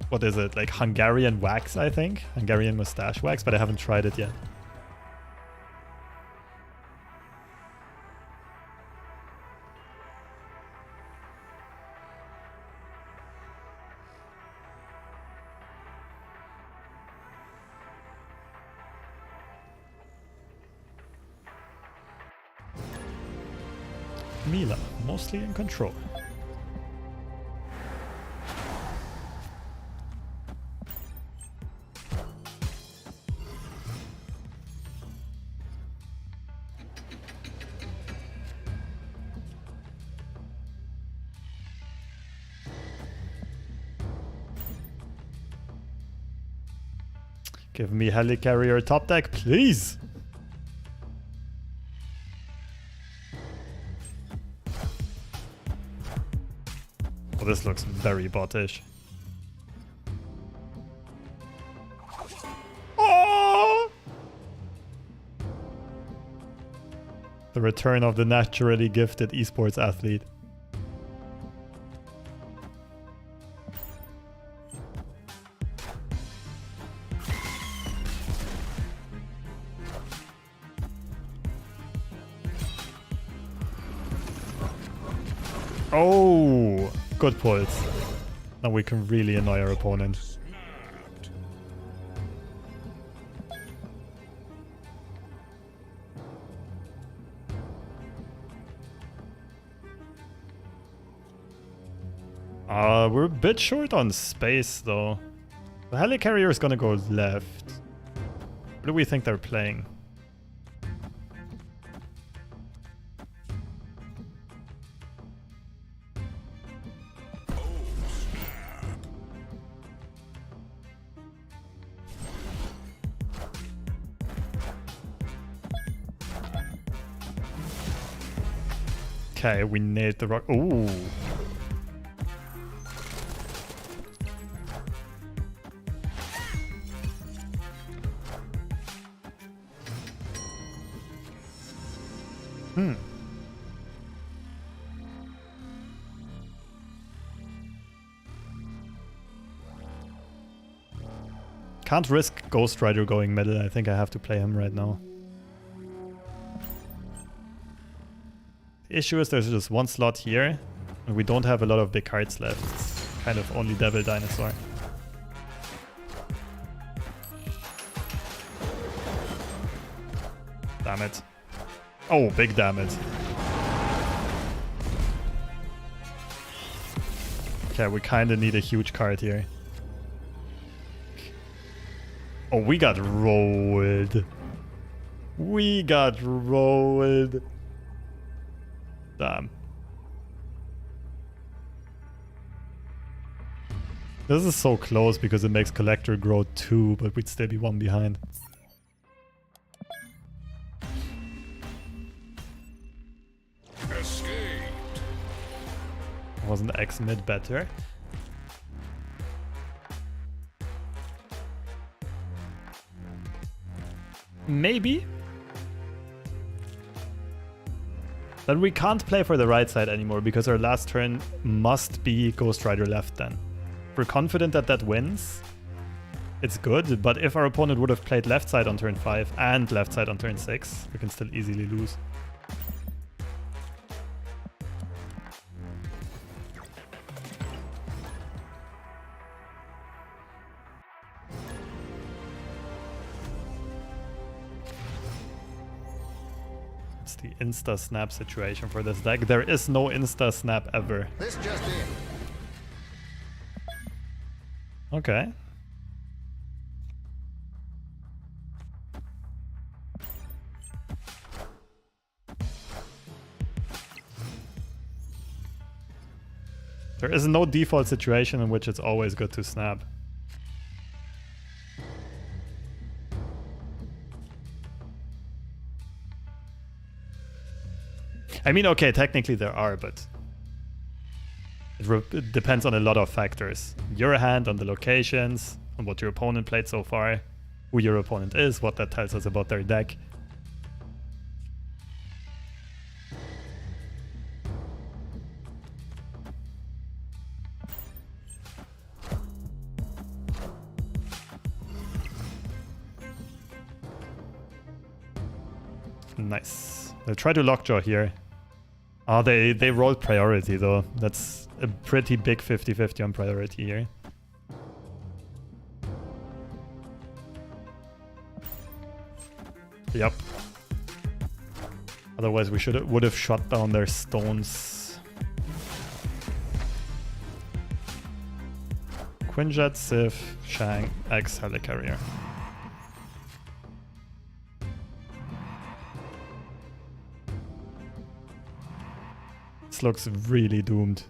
S1: what is it, like Hungarian wax, I think? Hungarian mustache wax, but I haven't tried it yet. Mila, mostly in control. Give me Helicarrier top deck, please! Oh, this looks very bottish. Oh! The return of the naturally gifted esports athlete. Oh! Good pulls. Now we can really annoy our opponent. We're a bit short on space though. The Helicarrier is gonna go left. What do we think they're playing? Okay, we nailed the rock. Ooh. Can't risk Ghost Rider going middle. I think I have to play him right now. The issue is there's just one slot here, and we don't have a lot of big cards left. It's kind of only Devil Dinosaur. Damn it. Oh, big damage. Okay, we kind of need a huge card here. Oh, we got rolled. We got rolled. Damn. This is so close because it makes Collector grow 2, but we'd still be 1 behind.
S2: Escaped.
S1: Wasn't X mid better? Maybe. But we can't play for the right side anymore because our last turn must be Ghost Rider left then. We're confident that that wins. It's good, but if our opponent would have played left side on turn 5 and left side on turn 6, we can still easily lose. It's the insta snap situation for this deck. There is no insta snap ever.
S6: This just in.
S1: Okay. There is no default situation in which it's always good to snap. I mean, okay, technically there are, but it depends on a lot of factors. Your hand, on the locations, on what your opponent played so far, who your opponent is, what that tells us about their deck. Nice. They'll try to lockjaw here. Oh, they rolled priority though. That's a pretty big 50-50 on priority here. Yep. Otherwise we would have shut down their stones. Quinjet, Sif, Shang, X, Helicarrier. This looks really doomed.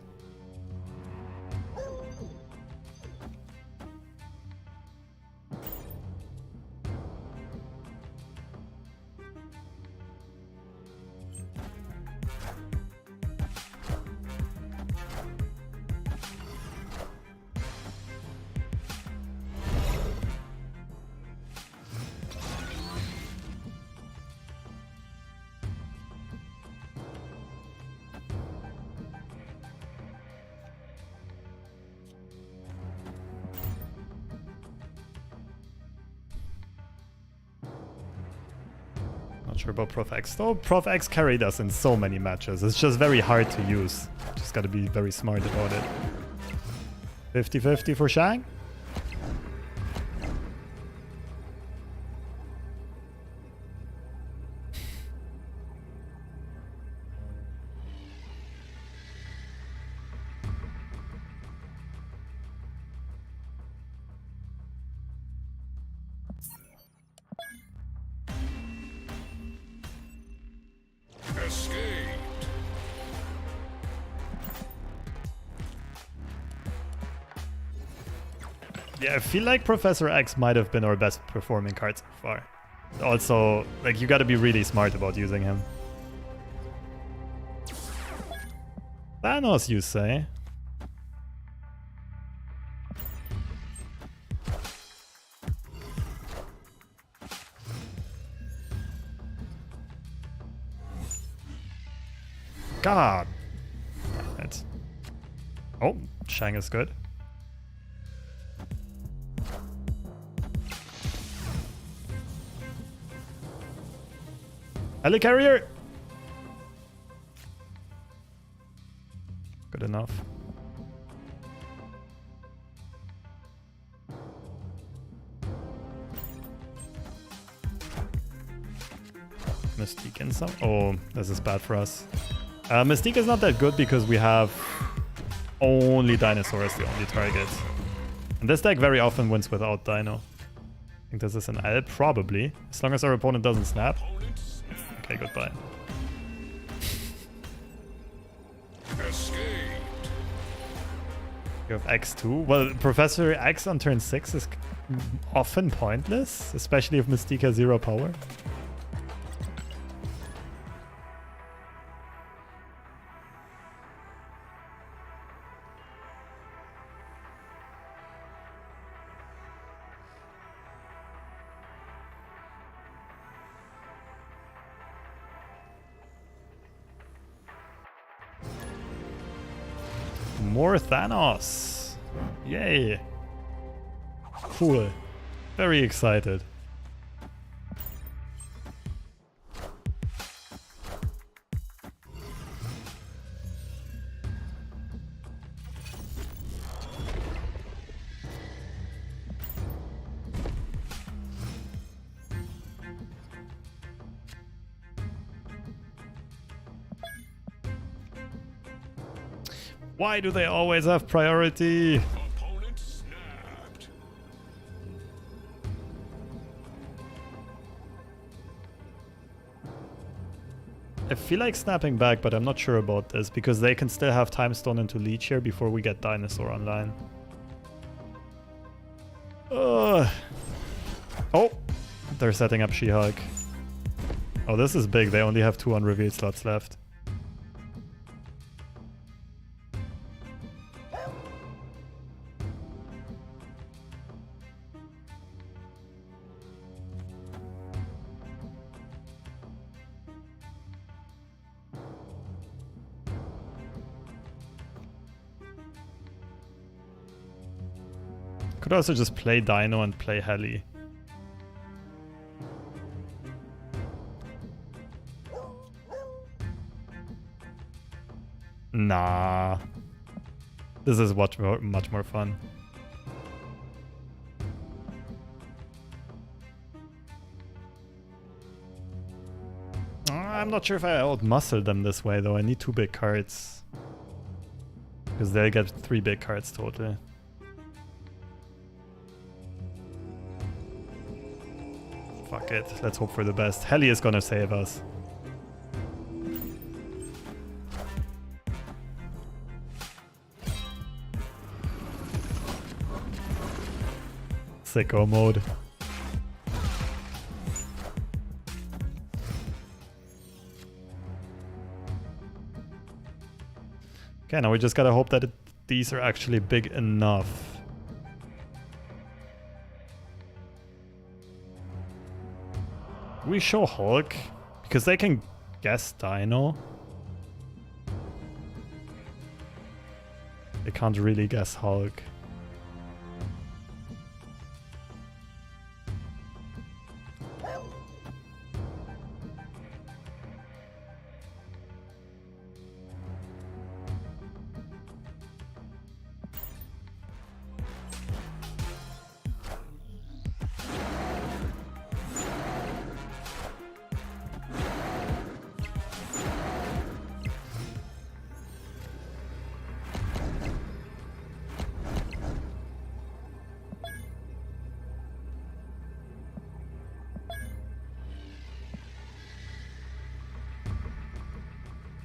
S1: Sure about Prof X though. Prof X carried us in so many matches. It's just very hard to use. Just gotta be very smart about it. 50-50 for Shang. Yeah, I feel like Professor X might have been our best performing card so far. Also, like, you gotta be really smart about using him. Thanos, you say? God. Damn it. Oh, Shang is good. Helicarrier! Good enough. Mystique and some. Oh, this is bad for us. Mystique is not that good because we have only Dinosaur as the only target. And this deck very often wins without Dino. I think this is an L, probably. As long as our opponent doesn't snap. Okay, goodbye.
S2: Escaped.
S1: You have X2. Well, Professor X on turn 6 is often pointless, especially if Mystique has 0 power. More Thanos! Yay! Cool. Very excited. Why do they always have priority?
S2: Opponent snapped.
S1: I feel like snapping back, but I'm not sure about this because they can still have Time Stone into Leech here before we get Dinosaur online. Oh, they're setting up She-Hulk. Oh, this is big. They only have 2 unrevealed slots left. Could also just play Dino and play Heli. Nah. This is much more fun. I'm not sure if I outmuscle them this way though. I need 2 big cards. Because they'll get 3 big cards total. Fuck it, let's hope for the best. Heli is gonna save us. Sicko mode. Okay, now we just gotta hope that these are actually big enough. We show Hulk because they can guess Dino. They can't really guess Hulk.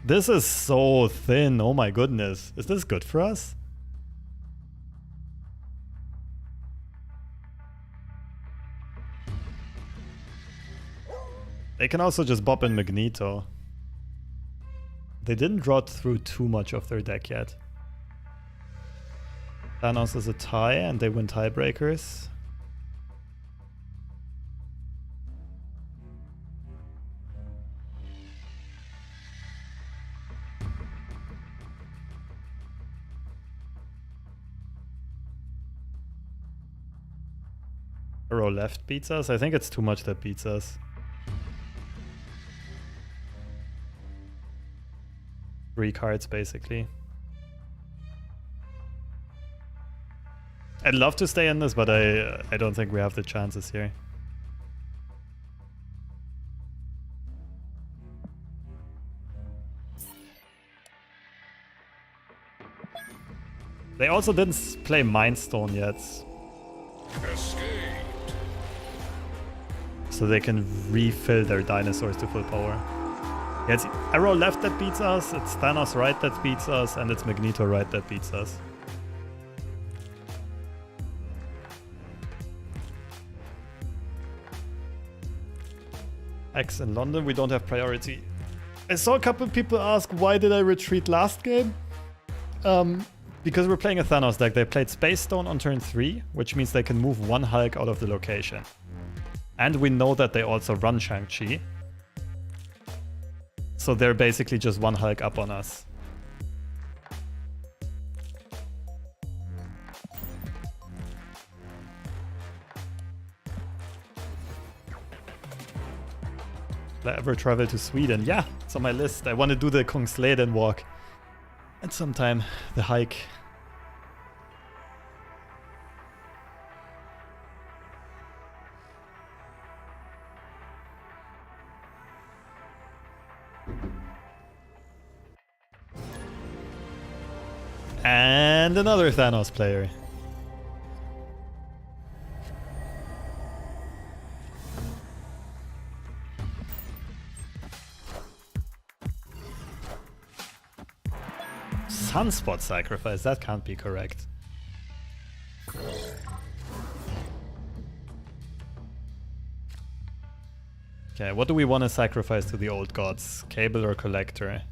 S1: This is so thin, oh my goodness. Is this good for us? They can also just bop in Magneto. They didn't draw through too much of their deck yet. Thanos is a tie and they win tiebreakers. Row left beats us? I think it's too much that beats us. Three cards basically. I'd love to stay in this, but I don't think we have the chances here. They also didn't play Mind Stone yet.
S2: Escaped.
S1: So they can refill their dinosaurs to full power. Yeah, it's Arrow left that beats us, it's Thanos right that beats us, and it's Magneto right that beats us. X in London, we don't have priority. I saw a couple people ask, why did I retreat last game? Because we're playing a Thanos deck. They played Space Stone on turn 3, which means they can move one Hulk out of the location. And we know that they also run Shang-Chi. So they're basically just one Hulk up on us. Will I ever travel to Sweden? Yeah, it's on my list. I want to do the Kungsleden walk. And sometime the hike. And another Thanos player. Sunspot sacrifice, that can't be correct. Okay, what do we want to sacrifice to the old gods? Cable or Collector?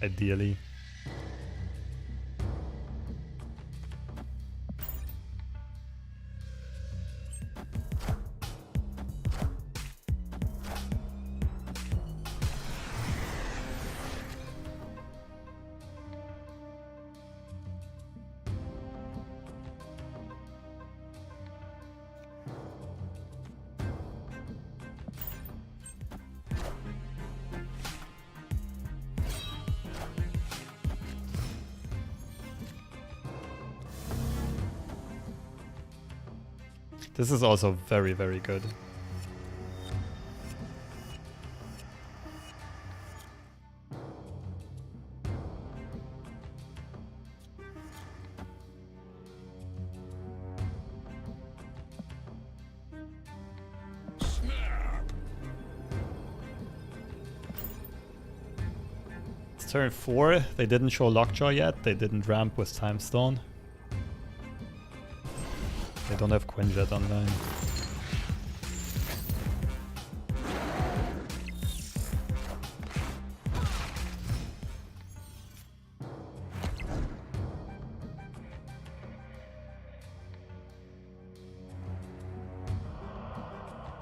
S1: Ideally. This is also very, very good. It's turn 4. They didn't show Lockjaw yet. They didn't ramp with Time Stone. They don't have Quinjet online.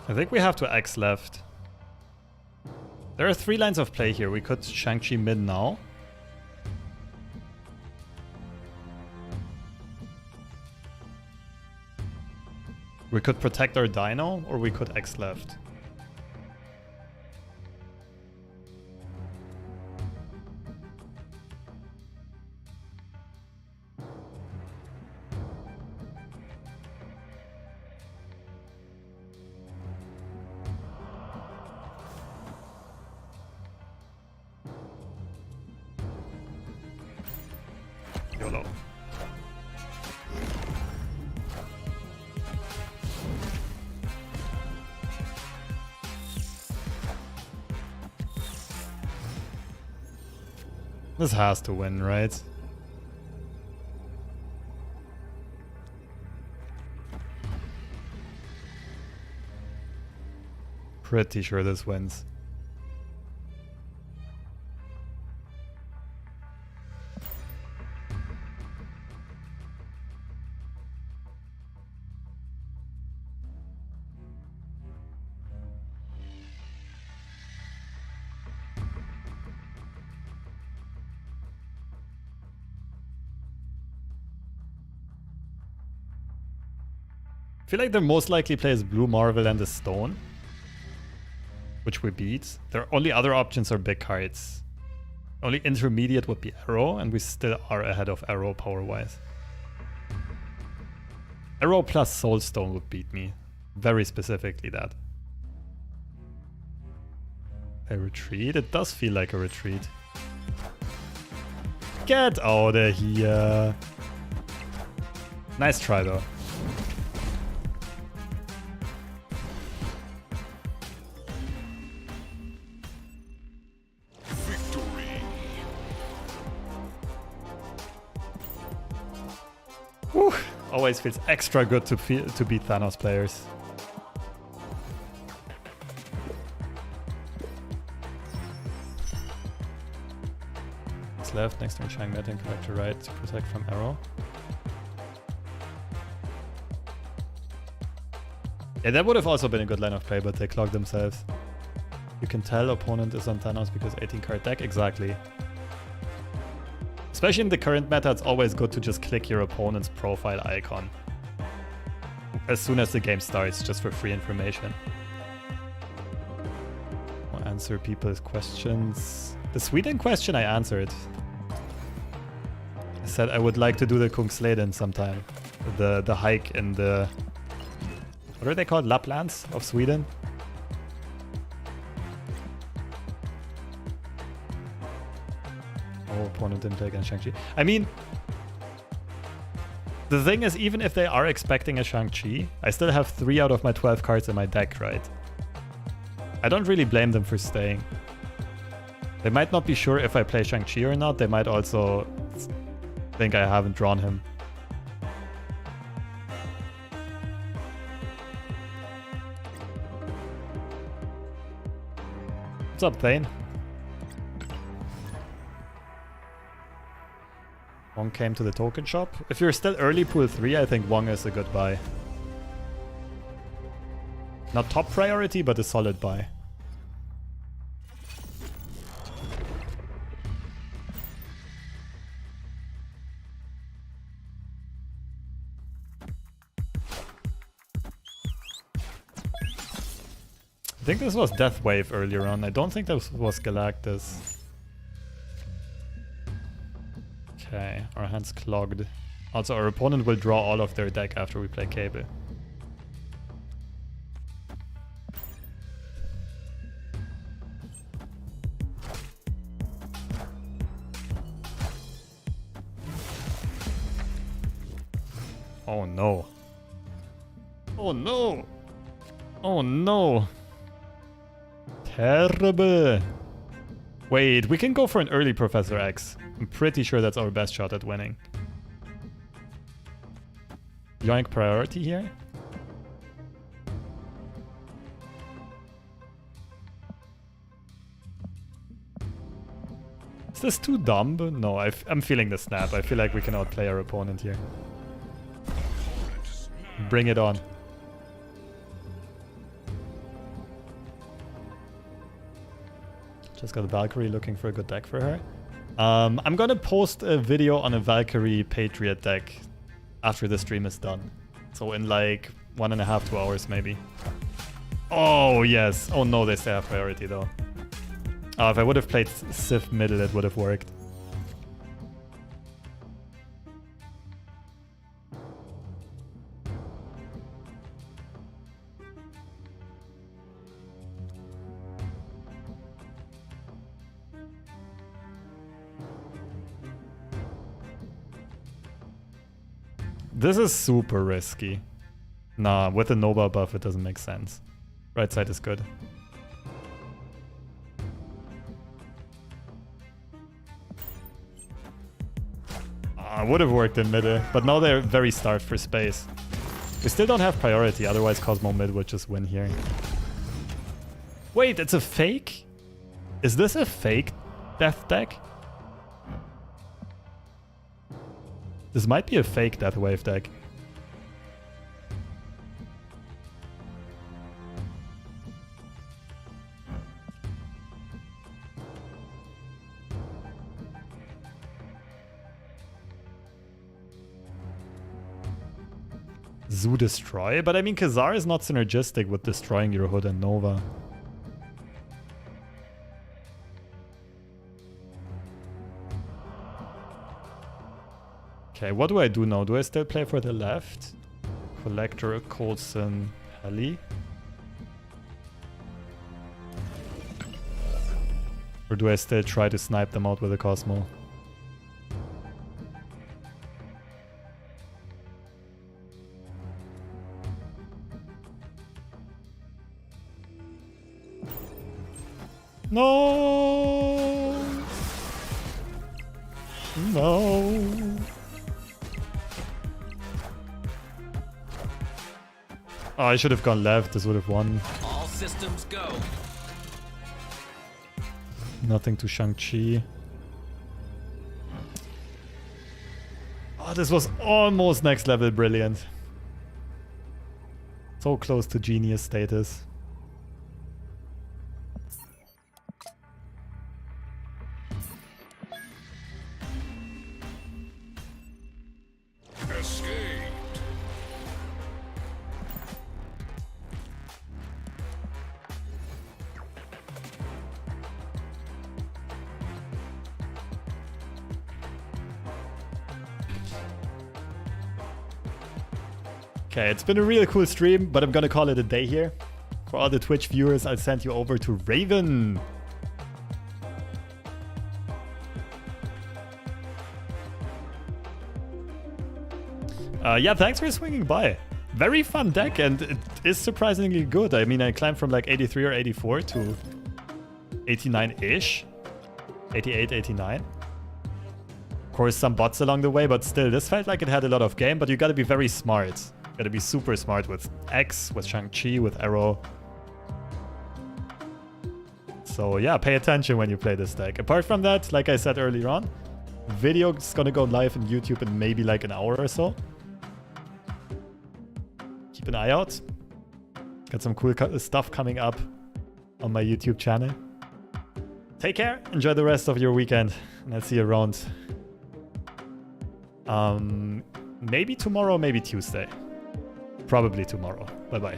S1: I think we have to X left. There are 3 lines of play here. We could Shang-Chi mid now. We could protect our Dino, or we could X left. YOLO. This has to win, right? Pretty sure this wins. I feel like the most likely play is Blue Marvel and the Stone, which we beat. Their only other options are big cards. Only intermediate would be Arrow, and we still are ahead of Arrow power-wise. Arrow plus Soul Stone would beat me. Very specifically that. A retreat? It does feel like a retreat. Get out of here. Nice try though. Whew. Always feels extra good to beat Thanos players. It's left next to Shang-Chi and collector right to protect from arrow. Yeah, that would have also been a good line of play, but they clogged themselves. You can tell opponent is on Thanos because 18 card deck. Exactly. Especially in the current meta, it's always good to just click your opponent's profile icon as soon as the game starts, just for free information. I'll answer people's questions. The Sweden question I answered. I said I would like to do the Kungsleden sometime. The hike in the... What are they called? Laplands of Sweden? Oh, opponent didn't play against Shang-Chi. I mean, the thing is, even if they are expecting a Shang-Chi, I still have 3 out of my 12 cards in my deck, right? I don't really blame them for staying. They might not be sure if I play Shang-Chi or not. They might also think I haven't drawn him. What's up, Thane? Wong came to the token shop. If you're still early pool 3, I think Wong is a good buy. Not top priority, but a solid buy. I think this was Death Wave earlier on. I don't think this was Galactus. Okay, our hand's clogged. Also, our opponent will draw all of their deck after we play Cable. Oh no. Oh no! Oh no! Terrible! Wait, we can go for an early Professor X. I'm pretty sure that's our best shot at winning. Yoink priority here? Is this too dumb? No, I'm feeling the snap. I feel like we can outplay our opponent here. Bring it on. Just got a Valkyrie, looking for a good deck for her. I'm gonna post a video on a Valkyrie Patriot deck after the stream is done. So in like 1.5 2 hours maybe. Oh yes. Oh no, they still have priority though. If I would have played Sif middle, it would have worked. This is super risky. Nah, with the Nova buff it doesn't make sense. Right side is good. Would have worked in mid, but now they're very starved for space. We still don't have priority, otherwise Cosmo mid would just win here. Wait, it's a fake? Is this a fake death deck? This might be a fake Death Wave deck. Zoo Destroy? But I mean, Khazar is not synergistic with destroying your Hood and Nova. Okay, what do I do now? Do I still play for the left? Collector, Coulson, Heli? Or do I still try to snipe them out with a Cosmo? No! No! Oh, I should have gone left. This would have won.
S5: All systems go.
S1: Nothing to Shang-Chi. Oh, this was almost next level brilliant. So close to genius status.
S2: Escaped.
S1: Okay, it's been a really cool stream, but I'm gonna call it a day here. For all the Twitch viewers, I'll send you over to Raven. Yeah, thanks for swinging by. Very fun deck, and it is surprisingly good. I mean, I climbed from like 83 or 84 to 89-ish. 88, 89. Of course, some bots along the way, but still, this felt like it had a lot of game, but you gotta be very smart. Gotta be super smart with X, with Shang-Chi, with Arrow. So yeah, pay attention when you play this deck. Apart from that, like I said earlier on, video is gonna go live on YouTube in maybe like an hour or so. Keep an eye out. Got some cool stuff coming up on my YouTube channel. Take care, enjoy the rest of your weekend, and I'll see you around. Maybe tomorrow, maybe Tuesday. Probably tomorrow. Bye-bye.